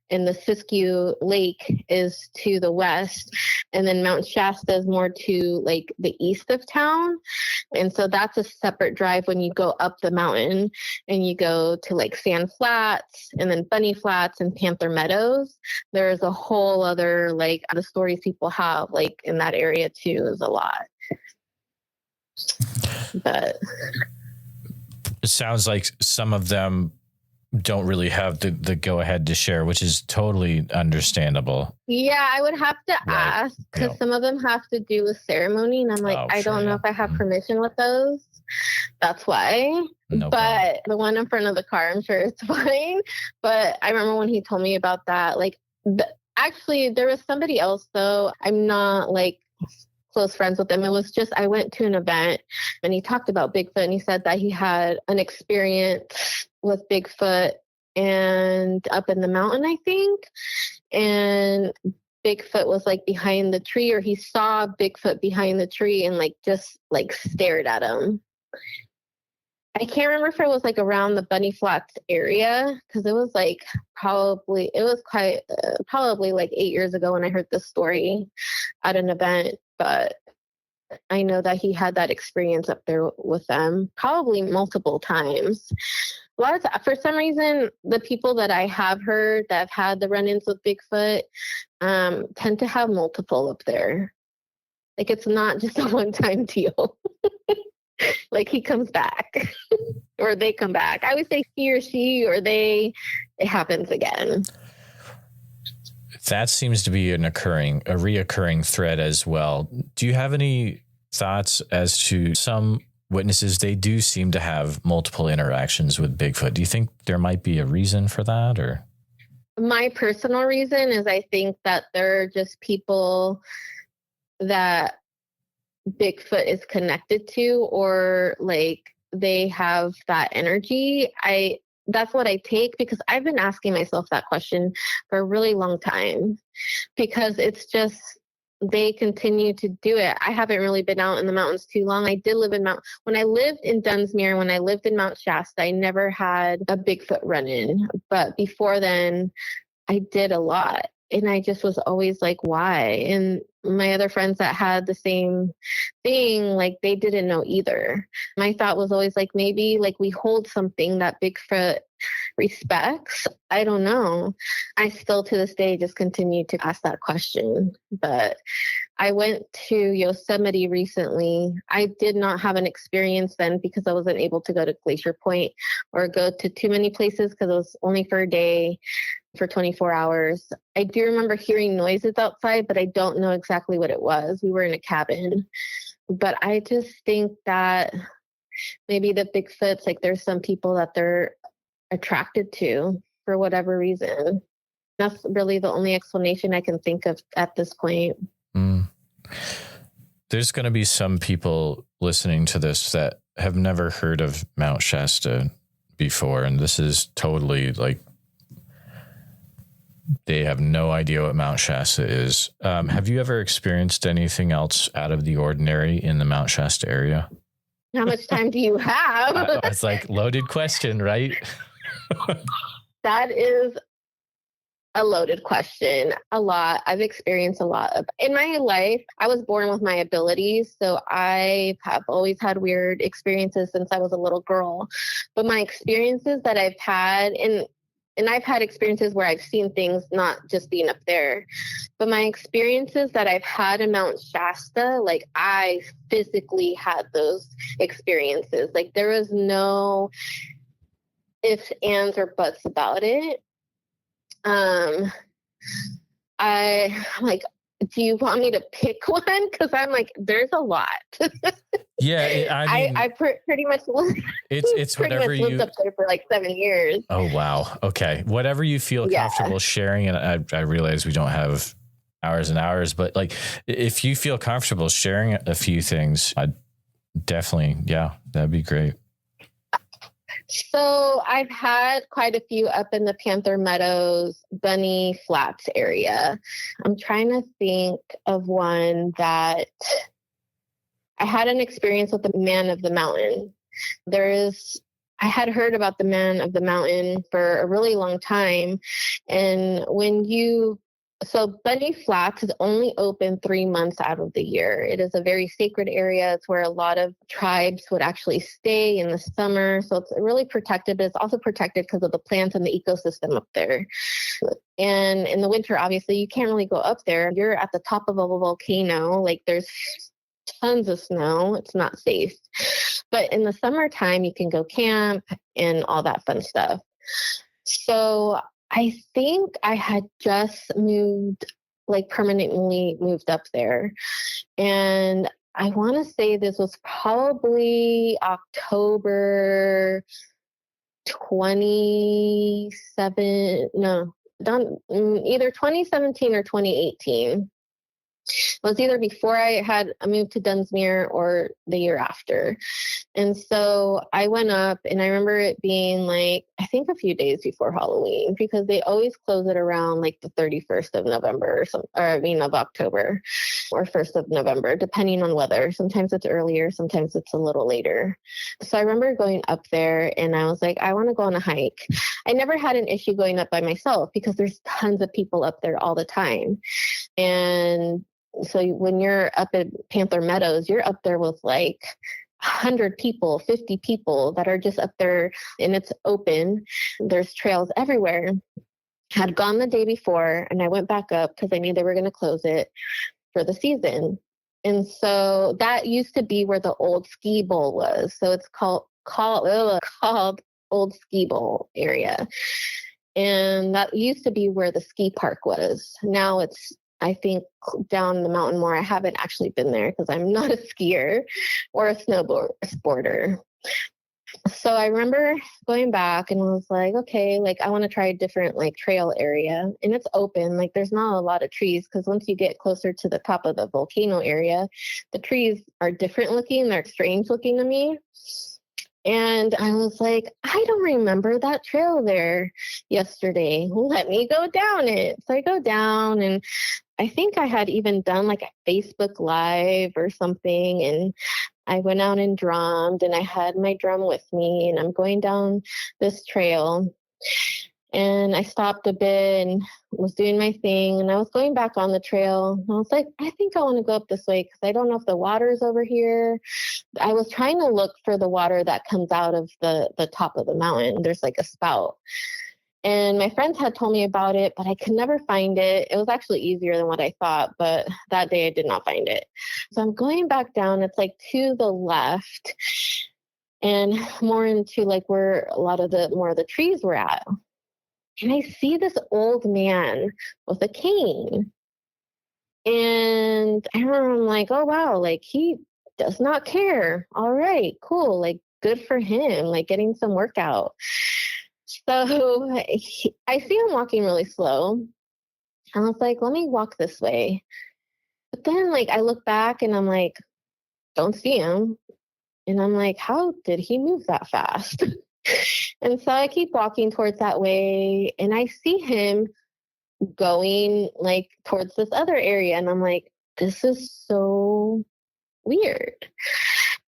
in the Siskiyou Lake is to the west, and then Mount Shasta is more to the east of town. And so that's a separate drive when you go up the mountain and you go to Sand Flats and then Bunny Flats and Panther Meadows. There's a whole other, the stories people have in that area too is a lot. But it sounds like some of them don't really have the go ahead to share, which is totally understandable. Yeah, I would have to ask because some of them have to do with ceremony. And I'm like, I don't know if I have permission with those. That's why. No but problem. The one in front of the car, I'm sure it's fine. But I remember when he told me about that, like, actually, there was somebody else, though. I'm not like close friends with him. It was just, I went to an event and he talked about Bigfoot and he said that he had an experience with Bigfoot and up in the mountain, I think. And Bigfoot was like behind the tree, or he saw Bigfoot behind the tree and like just like stared at him. I can't remember if it was like around the Bunny Flats area because it was like probably like 8 years ago when I heard this story at an event. But I know that he had that experience up there with them probably multiple times. For some reason, the people that I have heard that have had the run-ins with Bigfoot tend to have multiple up there. Like it's not just a one-time deal. Like he comes back or they come back. I would say he or she or they, it happens again. That seems to be a reoccurring thread as well. Do you have any thoughts as to some witnesses? They do seem to have multiple interactions with Bigfoot. Do you think there might be a reason for that, or? My personal reason is I think that they're just people that Bigfoot is connected to, or like they have that energy. That's what I take because I've been asking myself that question for a really long time because it's just, they continue to do it. I haven't really been out in the mountains too long. I did live when I lived in Dunsmuir, when I lived in Mount Shasta, I never had a Bigfoot run-in. But before then, I did a lot. And I just was always like, why? And my other friends that had the same thing, like they didn't know either. My thought was always like, maybe like we hold something that Bigfoot respects. I don't know. I still to this day just continue to ask that question. But I went to Yosemite recently. I did not have an experience then because I wasn't able to go to Glacier Point or go to too many places because it was only for a day, for 24 hours. I do remember hearing noises outside, but I don't know exactly what it was. We were in a cabin. But I just think that maybe the Bigfoots, like there's some people that they're attracted to for whatever reason. That's really the only explanation I can think of at this point. There's going to be some people listening to this that have never heard of Mount Shasta before, and this is totally like they have no idea what Mount Shasta is. Have you ever experienced anything else out of the ordinary in the Mount Shasta area? How much time do you have? It's like loaded question, right? That is a loaded question. A lot. I've experienced a lot of in my life. I was born with my abilities, so I have always had weird experiences since I was a little girl. But my experiences that I've had, and I've had experiences where I've seen things, not just being up there, but my experiences that I've had in Mount Shasta, like I physically had those experiences. Like there was no ifs, ands, or buts about it. I'm like, do you want me to pick one? Because I'm like, there's a lot. Yeah, I mean, I pretty much it's whatever you lived up there for like 7 years. Oh wow, okay, whatever you feel comfortable sharing, and I realize we don't have hours and hours, but like if you feel comfortable sharing a few things, I'd definitely, that'd be great. So I've had quite a few up in the Panther Meadows, Bunny Flats area. I'm trying to think of one that I had an experience with the Man of the Mountain. I had heard about the Man of the Mountain for a really long time. And so Bunny Flats is only open 3 months out of the year. It is a very sacred area. It's where a lot of tribes would actually stay in the summer. So it's really protected, but it's also protected because of the plants and the ecosystem up there. And in the winter, obviously, you can't really go up there. You're at the top of a volcano. Like there's tons of snow. It's not safe. But in the summertime, you can go camp and all that fun stuff. So I think I had just moved, like permanently moved up there. And I want to say this was probably October 27, no, done, either 2017 or 2018. It was either before I had moved to Dunsmuir or the year after. And so I went up, and I remember it being like, I think a few days before Halloween, because they always close it around like the 31st of November of October or 1st of November, depending on weather. Sometimes it's earlier, sometimes it's a little later. So I remember going up there, and I was like, I want to go on a hike. I never had an issue going up by myself because there's tons of people up there all the time. And so when you're up at Panther Meadows, you're up there with like 100 people, 50 people that are just up there, and it's open. There's trails everywhere. Had gone the day before, and I went back up because I knew they were going to close it for the season. And so that used to be where the old ski bowl was. So it's called Old Ski Bowl area. And that used to be where the ski park was. Now it's, I think, down the mountain more. I haven't actually been there because I'm not a skier or a snowboarder. So I remember going back and was like, okay, like I want to try a different like trail area, and it's open. Like there's not a lot of trees because once you get closer to the top of the volcano area, the trees are different looking. They're strange looking to me. And I was like, I don't remember that trail there yesterday. Let me go down it. So I go down, and I think I had even done like a Facebook Live or something. And I went out and drummed, and I had my drum with me, and I'm going down this trail. And I stopped a bit and was doing my thing, and I was going back on the trail. And I was like, I think I want to go up this way because I don't know if the water's over here. I was trying to look for the water that comes out of the top of the mountain. There's like a spout. And my friends had told me about it, but I could never find it. It was actually easier than what I thought, but that day I did not find it. So I'm going back down. It's like to the left and more into like where a lot of more of the trees were at. And I see this old man with a cane. And I remember I'm like, oh, wow, like he does not care. All right, cool. Like good for him, like getting some workout. So I see him walking really slow. And I was like, let me walk this way. But then like I look back and I'm like, don't see him. And I'm like, how did he move that fast? And so I keep walking towards that way, and I see him going like towards this other area. And I'm like, this is so weird.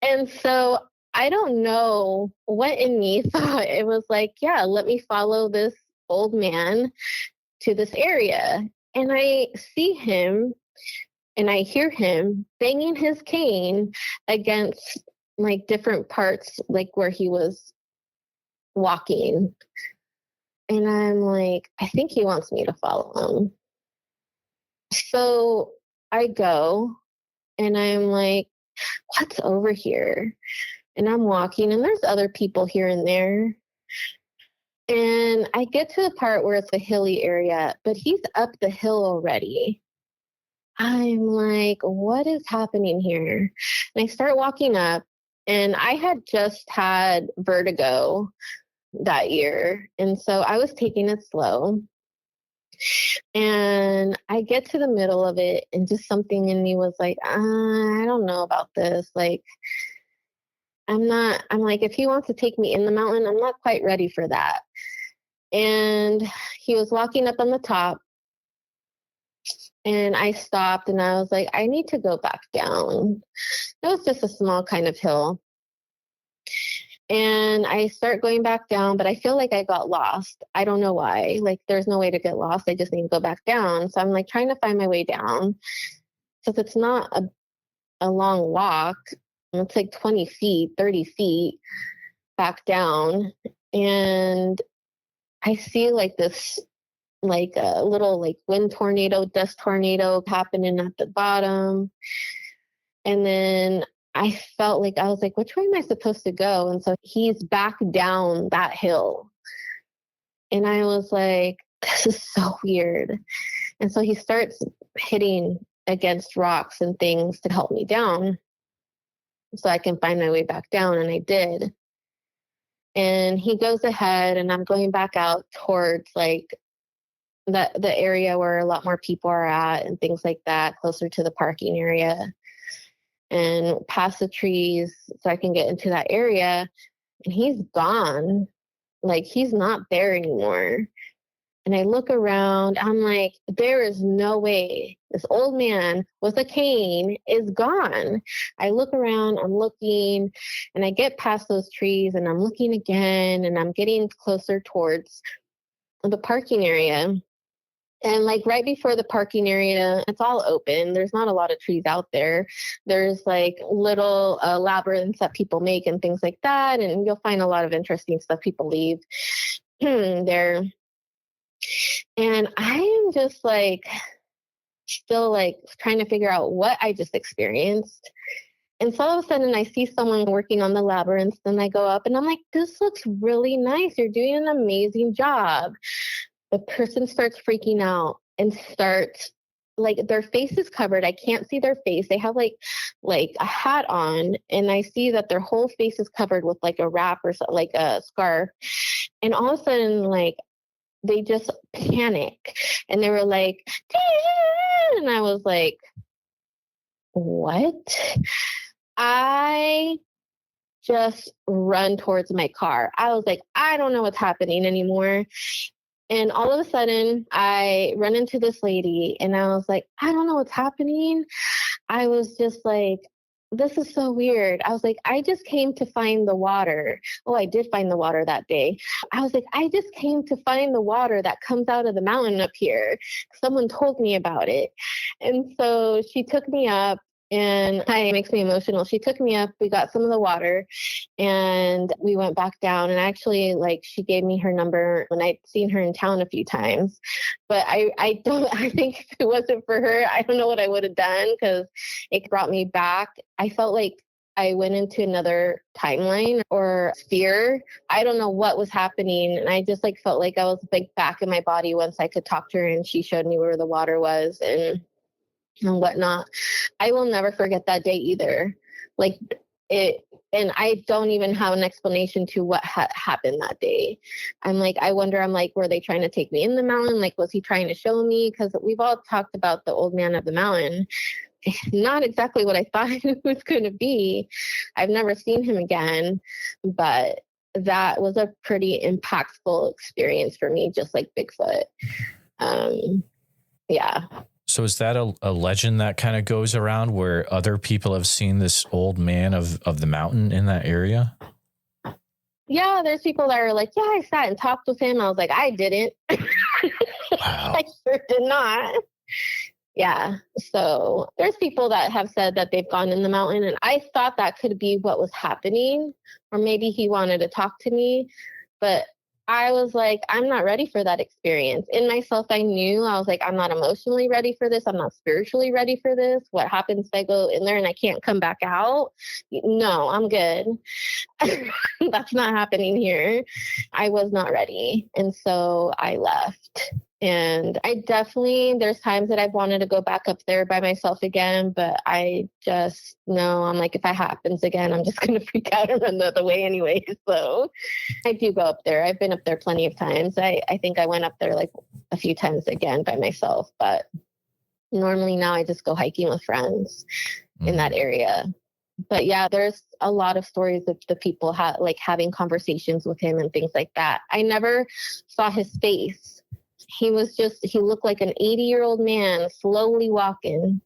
And so I don't know what in me thought. It was like, yeah, let me follow this old man to this area. And I see him and I hear him banging his cane against like different parts, like where he was walking. And I'm like, I think he wants me to follow him. So I go, and I'm like, what's over here? And I'm walking, and there's other people here and there. And I get to the part where it's a hilly area, but he's up the hill already. I'm like, what is happening here? And I start walking up, and I had just had vertigo that year. And so I was taking it slow. And I get to the middle of it, and just something in me was like, I don't know about this. Like, I'm like, if he wants to take me in the mountain, I'm not quite ready for that. And he was walking up on the top, and I stopped, and I was like, I need to go back down. It was just a small kind of hill. And I start going back down, but I feel like I got lost. I don't know why. Like, there's no way to get lost. I just need to go back down. So I'm like trying to find my way down. Because it's not a long walk. It's like 20 feet, 30 feet back down. And I see like this, like a little like wind tornado, dust tornado happening at the bottom. And then I felt like, I was like, which way am I supposed to go? And so he's back down that hill. And I was like, this is so weird. And so he starts hitting against rocks and things to help me down so I can find my way back down. And I did. And he goes ahead, and I'm going back out towards like the area where a lot more people are at and things like that, closer to the parking area, and past the trees so I can get into that area. And he's gone. Like, he's not there anymore. And I look around, I'm like, there is no way this old man with a cane is gone. I look around, I'm looking, and I get past those trees, and I'm looking again, and I'm getting closer towards the parking area. And like right before the parking area, it's all open. There's not a lot of trees out there. There's like little labyrinths that people make and things like that. And you'll find a lot of interesting stuff people leave there. And I am just like, still like trying to figure out what I just experienced. And so all of a sudden I see someone working on the labyrinth, and I go up and I'm like, this looks really nice. You're doing an amazing job. The person starts freaking out and starts, like, their face is covered. I can't see their face. They have like a hat on, and I see that their whole face is covered with like a wrap or like a scarf. And all of a sudden, like, they just panic, and they were like, and I was like, what? I just run towards my car. I was like, I don't know what's happening anymore. And all of a sudden, I run into this lady, and I was like, I don't know what's happening. I was just like, this is so weird. I was like, I just came to find the water. Oh, I did find the water that day. I was like, I just came to find the water that comes out of the mountain up here. Someone told me about it. And so she took me up, and it makes me emotional. She took me up, we got some of the water, and we went back down. And actually, like, she gave me her number when I'd seen her in town a few times. But I think if it wasn't for her, I don't know what I would have done, because it brought me back. I felt like I went into another timeline or sphere. I don't know what was happening. And I just like felt like I was like back in my body once I could talk to her, and she showed me where the water was and whatnot. I will never forget that day either. Like it, and I don't even have an explanation to what happened that day. I'm like, I wonder, I'm like, were they trying to take me in the mountain? Like, was he trying to show me? Because we've all talked about the old man of the mountain. Not exactly what I thought it was going to be. I've never seen him again, but that was a pretty impactful experience for me, just like Bigfoot. Yeah. So is that a legend that kind of goes around where other people have seen this old man of the mountain in that area? Yeah, there's people that are like, yeah, I sat and talked with him. I was like, I didn't. Wow. I sure did not. Yeah. So there's people that have said that they've gone in the mountain, and I thought that could be what was happening, or maybe he wanted to talk to me, but I was like, I'm not ready for that experience. In myself, I knew, I was like, I'm not emotionally ready for this. I'm not spiritually ready for this. What happens if I go in there and I can't come back out? No, I'm good. That's not happening here. I was not ready. And so I left. And I definitely, there's times that I've wanted to go back up there by myself again, but I just know, I'm like, if that happens again, I'm just going to freak out and run the other way anyway. So I do go up there. I've been up there plenty of times. I think I went up there like a few times again by myself, but normally now I just go hiking with friends in that area. But yeah, there's a lot of stories of the people like having conversations with him and things like that. I never saw his face. He looked like an 80-year-old man slowly walking.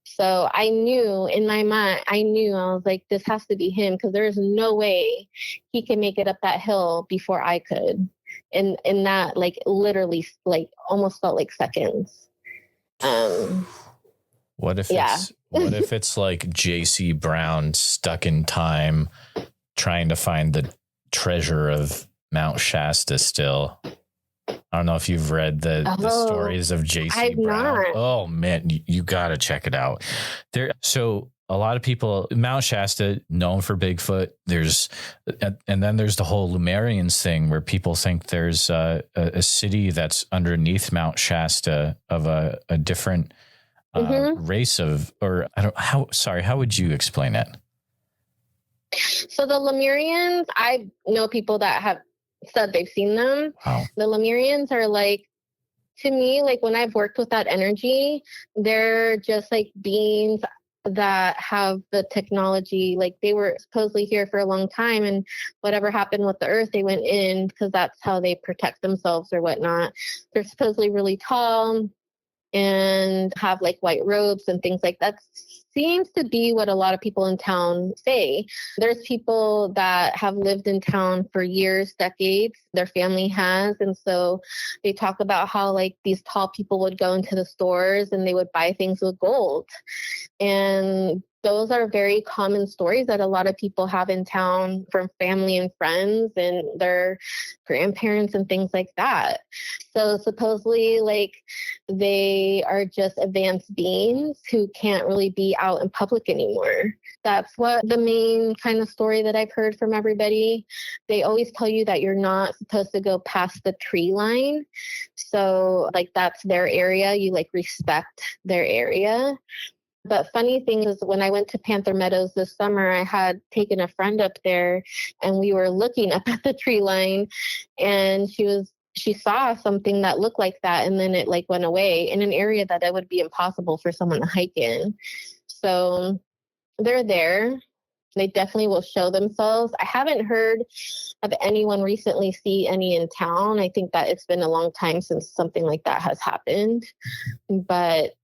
So I knew in my mind, I was like, this has to be him, because there's no way he can make it up that hill before I could. And that, like, literally, like, almost felt like seconds. What if it's like J.C. Brown stuck in time trying to find the treasure of Mount Shasta still? I don't know if you've read the stories of J.C. Brown. Not. Oh man, you got to check it out. So a lot of people, Mount Shasta, known for Bigfoot. And then there's the whole Lemurians thing where people think there's a city that's underneath Mount Shasta of a different race of, or how would you explain it? So the Lemurians, I know people that have said they've seen them. Wow. The Lemurians are like, to me, like when I've worked with that energy, they're just like beings that have the technology. Like they were supposedly here for a long time, and whatever happened with the earth, they went in because that's how they protect themselves or whatnot. They're supposedly really tall and have like white robes and things like that. Seems to be what a lot of people in town say. There's people that have lived in town for years, decades, their family has. And so they talk about how like these tall people would go into the stores and they would buy things with gold. And those are very common stories that a lot of people have in town from family and friends and their grandparents and things like that. So supposedly, like, they are just advanced beings who can't really be out in public anymore. That's what the main kind of story that I've heard from everybody. They always tell you that you're not supposed to go past the tree line. So like that's their area. You like respect their area. But funny thing is, when I went to Panther Meadows this summer, I had taken a friend up there and we were looking up at the tree line, and she saw something that looked like that, and then it like went away in an area that it would be impossible for someone to hike in. So they're there. They definitely will show themselves. I haven't heard of anyone recently see any in town. I think that it's been a long time since something like that has happened. But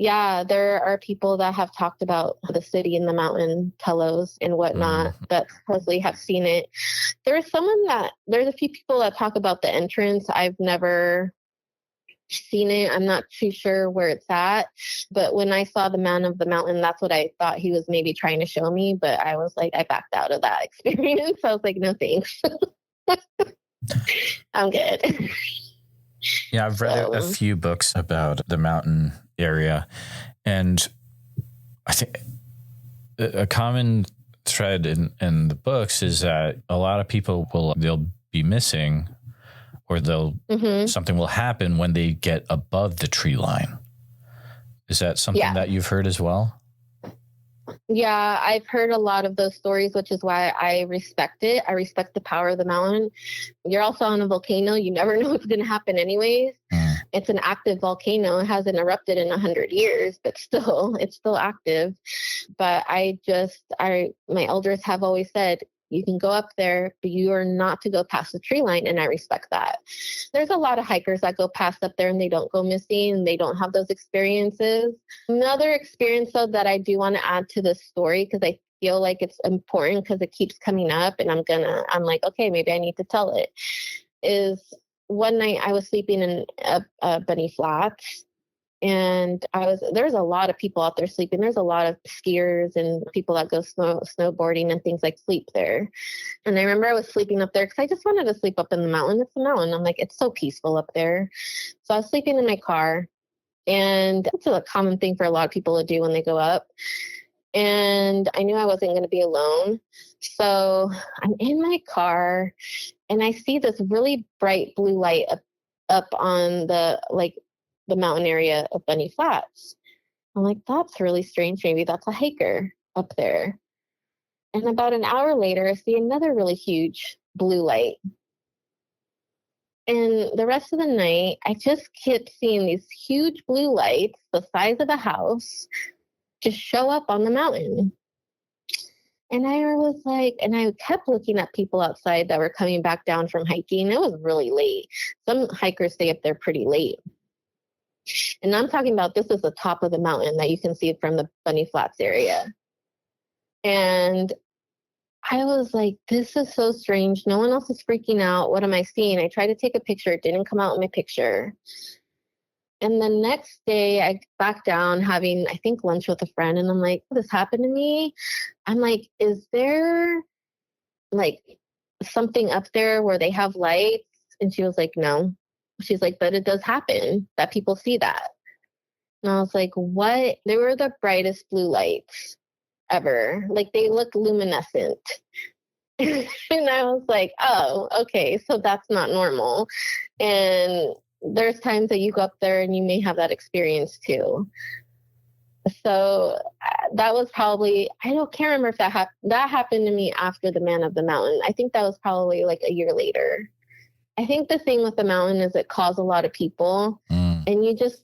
yeah, there are people that have talked about the city and the mountain telos and whatnot that supposedly have seen it. There's a few people that talk about the entrance. I've never seen it. I'm not too sure where it's at. But when I saw the man of the mountain, that's what I thought he was maybe trying to show me. But I was like, I backed out of that experience. I was like, no thanks. I'm good. Yeah, I've read a few books about the mountain area, and I think a common thread in the books is that a lot of people they'll be missing, or something will happen when they get above the tree line. Is that something that you've heard as well? Yeah, I've heard a lot of those stories, which is why I respect it. I respect the power of the mountain. You're also on a volcano. You never know what's going to happen anyways. It's an active volcano. It hasn't erupted in 100 years, but still, it's still active. But my elders have always said, you can go up there, but you are not to go past the tree line. And I respect that. There's a lot of hikers that go past up there and they don't go missing and they don't have those experiences. Another experience, though, that I do want to add to this story, because I feel like it's important because it keeps coming up and I'm like, okay, maybe I need to tell it, is one night I was sleeping in a Bunny Flats. And there's a lot of people out there sleeping. There's a lot of skiers and people that go snowboarding and things like sleep there. And I remember I was sleeping up there because I just wanted to sleep up in the mountain. It's a mountain. I'm like, it's so peaceful up there. So I was sleeping in my car, and it's a common thing for a lot of people to do when they go up. And I knew I wasn't going to be alone. So I'm in my car and I see this really bright blue light up on the mountain area of Bunny Flats. I'm like, that's really strange. Maybe that's a hiker up there. And about an hour later, I see another really huge blue light. And the rest of the night, I just kept seeing these huge blue lights the size of a house just show up on the mountain. And I kept looking at people outside that were coming back down from hiking. It was really late. Some hikers stay up there pretty late. And I'm talking about, this is the top of the mountain that you can see from the Bunny Flats area. And I was like, this is so strange. No one else is freaking out. What am I seeing? I tried to take a picture. It didn't come out in my picture. And the next day I back down having, I think, lunch with a friend. And I'm like, this happened to me. I'm like, is there like something up there where they have lights? And she was like, no. She's like, but it does happen that people see that. And I was like, what? They were the brightest blue lights ever. Like they looked luminescent. And I was like, oh, okay, so that's not normal. And there's times that you go up there and you may have that experience too. So that was probably, can't remember if that happened to me after the Man of the Mountain. I think that was probably like a year later. I think the thing with the mountain is it calls a lot of people, and you just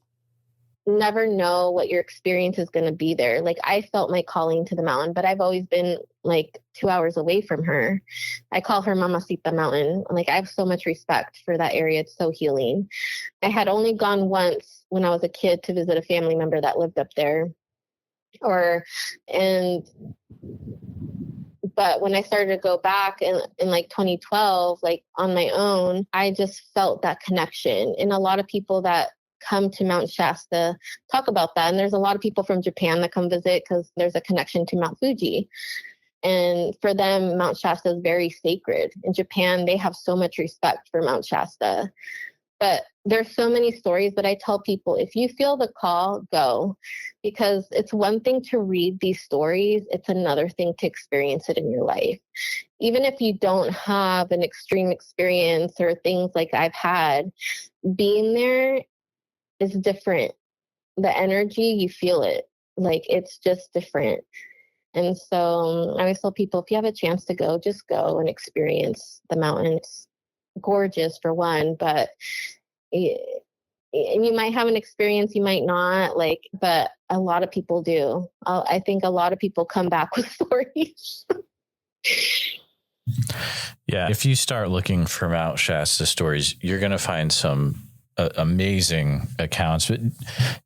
never know what your experience is going to be there. Like I felt my calling to the mountain, but I've always been like 2 hours away from her. I call her Mamacita Mountain. Like I have so much respect for that area. It's so healing. I had only gone once when I was a kid to visit a family member that lived up there. But when I started to go back in like 2012, like on my own, I just felt that connection. And a lot of people that come to Mount Shasta talk about that. And there's a lot of people from Japan that come visit because there's a connection to Mount Fuji. And for them, Mount Shasta is very sacred. In Japan, they have so much respect for Mount Shasta. But there's so many stories that I tell people, if you feel the call, go. Because it's one thing to read these stories, it's another thing to experience it in your life. Even if you don't have an extreme experience or things like I've had, being there is different. The energy, you feel it. Like it's just different. And so I always tell people, if you have a chance to go, just go and experience the mountains. Gorgeous for one, but you might have an experience, you might not, like, but a lot of people do. I think a lot of people come back with stories. Yeah, if you start looking for Mount Shasta stories, you're going to find some amazing accounts. But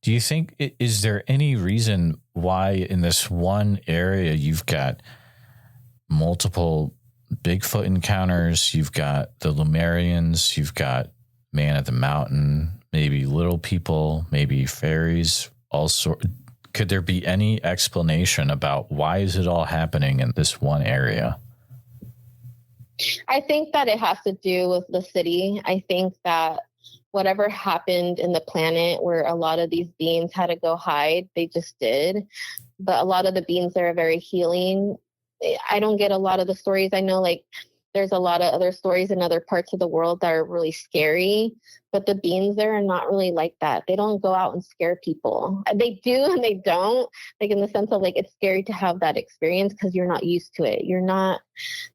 do you think, is there any reason why in this one area you've got multiple Bigfoot encounters, you've got the Lemurians, you've got Man of the Mountain, maybe little people, maybe fairies, also? Could there be any explanation about why is it all happening in this one area? I think that it has to do with the city. I think that whatever happened in the planet where a lot of these beings had to go hide, they just did. But a lot of the beings there are very healing. I don't get a lot of the stories. I know like there's a lot of other stories in other parts of the world that are really scary, but the beings there are not really like that. They don't go out and scare people. They do and they don't, like in the sense of like it's scary to have that experience because you're not used to it.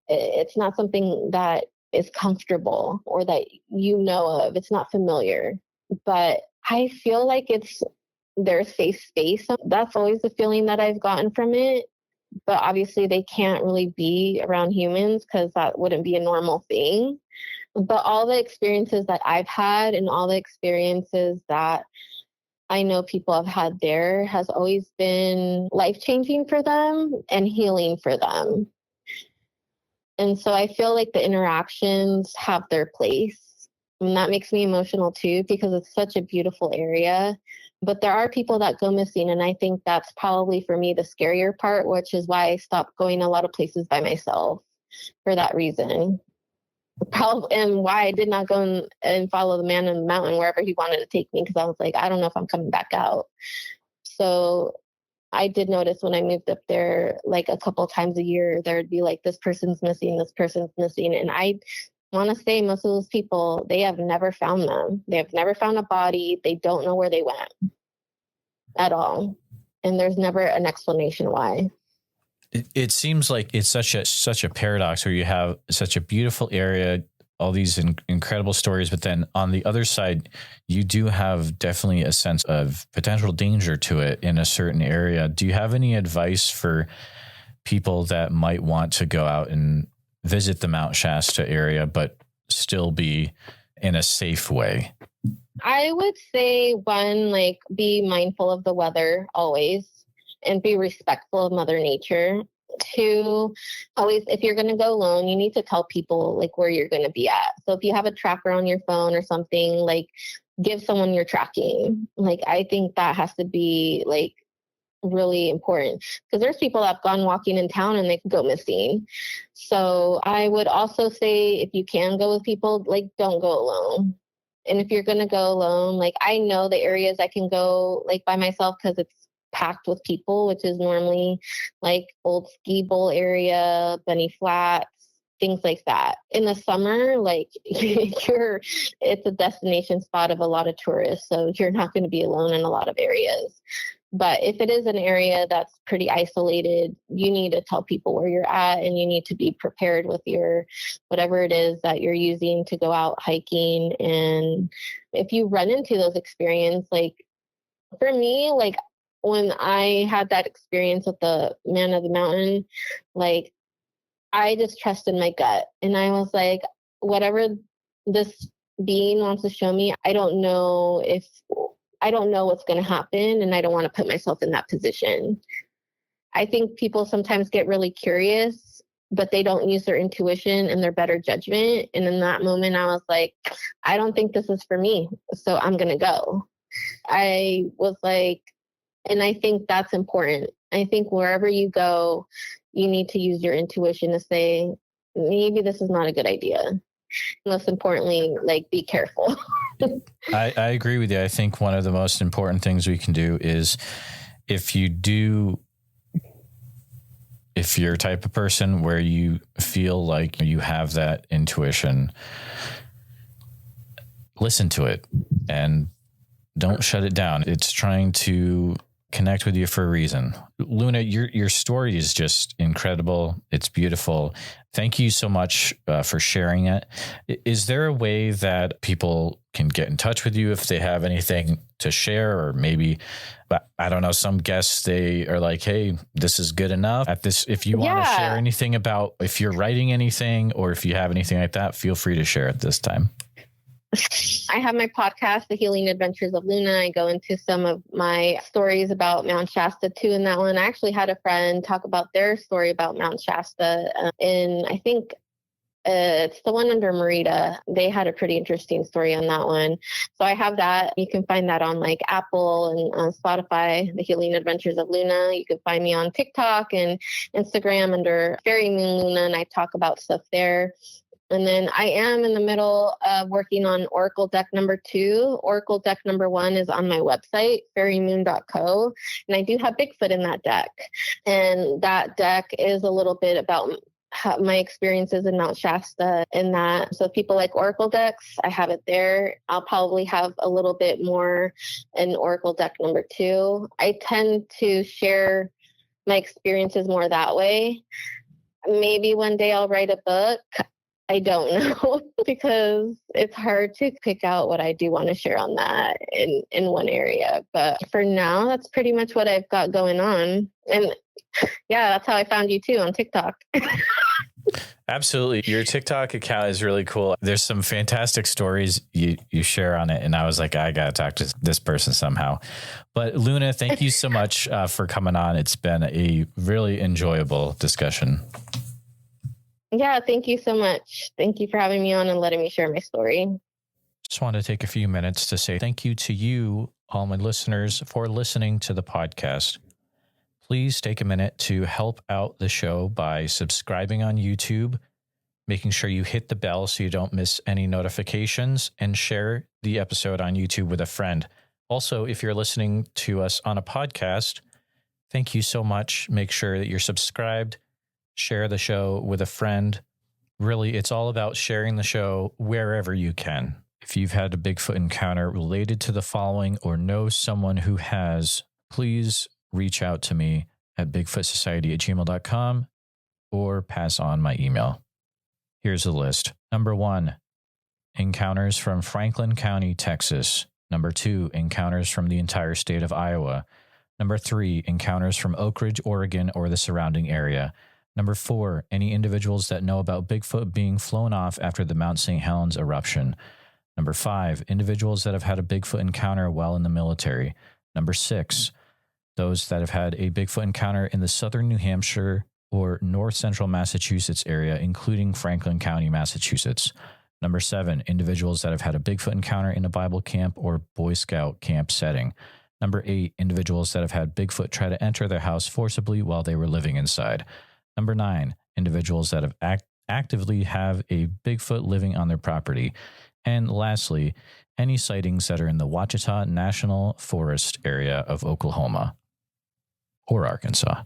It's not something that is comfortable or that you know of. It's not familiar. But I feel like it's their safe space. That's always the feeling that I've gotten from it. But obviously they can't really be around humans because that wouldn't be a normal thing. But all the experiences that I've had and all the experiences that I know people have had there has always been life-changing for them and healing for them. And so I feel like the interactions have their place. And that makes me emotional too, because it's such a beautiful area. But there are people that go missing. And I think that's probably for me the scarier part, which is why I stopped going a lot of places by myself for that reason. Probably, and why I did not go and follow the Man in the Mountain wherever he wanted to take me, because I was like, I don't know if I'm coming back out. So I did notice when I moved up there, like a couple times a year, there'd be like, this person's missing, this person's missing. And I want to say most of those people, they have never found them. They have never found a body. They don't know where they went at all. And there's never an explanation why. It seems like it's such a paradox where you have such a beautiful area, all these incredible stories, but then on the other side, you do have definitely a sense of potential danger to it in a certain area. Do you have any advice for people that might want to go out and visit the Mount Shasta area, but still be in a safe way? I would say one, like be mindful of the weather always and be respectful of Mother Nature. Two, always, if you're going to go alone, you need to tell people like where you're going to be at. So if you have a tracker on your phone or something, like give someone your tracking. Like, I think that has to be like really important because there's people that have gone walking in town and they go missing. So I would also say if you can go with people, like don't go alone. And if you're going to go alone, like I know the areas I can go like by myself because it's packed with people, which is normally like Old Ski Bowl area, Bunny Flats, things like that. In the summer, like it's a destination spot of a lot of tourists. So you're not going to be alone in a lot of areas. But if it is an area that's pretty isolated, you need to tell people where you're at, and you need to be prepared with your whatever it is that you're using to go out hiking. And if you run into those experiences, like for me, like when I had that experience with the man of the mountain, like I just trusted my gut. And I was like, whatever this being wants to show me, I don't know what's going to happen, and I don't want to put myself in that position. I think people sometimes get really curious, but they don't use their intuition and their better judgment. And in that moment, I was like, I don't think this is for me, so I'm going to go. I was like, and I think that's important. I think wherever you go, you need to use your intuition to say, maybe this is not a good idea. Most importantly, like, be careful. I agree with you. I think one of the most important things we can do is if you're a type of person where you feel like you have that intuition, listen to it and don't shut it down. It's trying to connect with you for a reason. Luna, your story is just incredible. It's beautiful. Thank you so much for sharing it. Is there a way that people can get in touch with you if they have anything to share? Or maybe, I don't know, some guests, they are like, hey, this is good enough at this. If you want to share anything about, if you're writing anything or if you have anything like that, feel free to share at this time. I have my podcast, The Healing Adventures of Luna. I go into some of my stories about Mount Shasta too in that one. I actually had a friend talk about their story about Mount Shasta. And I think it's the one under Merida. They had a pretty interesting story on that one. So I have that. You can find that on like Apple and Spotify, The Healing Adventures of Luna. You can find me on TikTok and Instagram under Fairy Moon Luna, and I talk about stuff there. And then I am in the middle of working on Oracle deck number 2. Oracle deck number 1 is on my website, fairymoon.co. And I do have Bigfoot in that deck. And that deck is a little bit about my experiences in Mount Shasta and that. So people like Oracle decks, I have it there. I'll probably have a little bit more in Oracle deck number 2. I tend to share my experiences more that way. Maybe one day I'll write a book. I don't know because it's hard to pick out what I do want to share on that in one area. But for now, that's pretty much what I've got going on. And yeah, that's how I found you too on TikTok. Absolutely. Your TikTok account is really cool. There's some fantastic stories you share on it. And I was like, I got to talk to this person somehow. But Luna, thank you so much for coming on. It's been a really enjoyable discussion. Yeah, thank you so much. Thank you for having me on and letting me share my story. Just want to take a few minutes to say thank you to you, all my listeners, for listening to the podcast. Please take a minute to help out the show by subscribing on YouTube, making sure you hit the bell so you don't miss any notifications, and share the episode on YouTube with a friend. Also, if you're listening to us on a podcast, thank you so much. Make sure that you're subscribed. Share the show with a friend. Really, it's all about sharing the show wherever you can. If you've had a Bigfoot encounter related to the following or know someone who has, please reach out to me at bigfootsociety@gmail.com or pass on my email. Here's the list. Number 1, encounters from Franklin County, Texas. Number 2, encounters from the entire state of Iowa. Number 3, encounters from Oak Ridge, Oregon, or the surrounding area. Number 4, any individuals that know about Bigfoot being flown off after the Mount St. Helens eruption. Number 5, individuals that have had a Bigfoot encounter while in the military. Number 6, those that have had a Bigfoot encounter in the southern New Hampshire or north central Massachusetts area, including Franklin County, Massachusetts. Number 7, individuals that have had a Bigfoot encounter in a Bible camp or Boy Scout camp setting. Number 8, individuals that have had Bigfoot try to enter their house forcibly while they were living inside. Number 9, individuals that have actively have a Bigfoot living on their property. And lastly, any sightings that are in the Ouachita National Forest area of Oklahoma or Arkansas.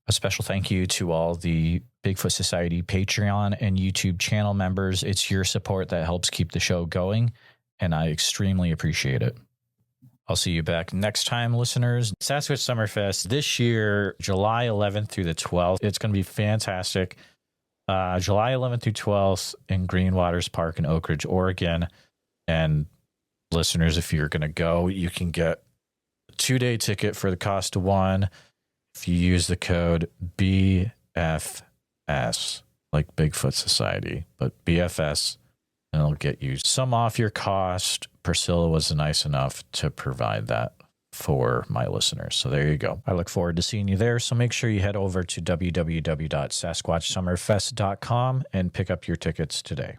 A special thank you to all the Bigfoot Society Patreon and YouTube channel members. It's your support that helps keep the show going, and I extremely appreciate it. I'll see you back next time, listeners. Sasquatch Summerfest this year, July 11th through the 12th. It's going to be fantastic. July 11th through 12th in Green Waters Park in Oak Ridge, Oregon. And listeners, if you're going to go, you can get a 2-day ticket for the cost of one. If you use the code BFS, like Bigfoot Society, but BFS, and it'll get you some off your cost. Priscilla was nice enough to provide that for my listeners. So there you go. I look forward to seeing you there. So make sure you head over to www.sasquatchsummerfest.com and pick up your tickets today.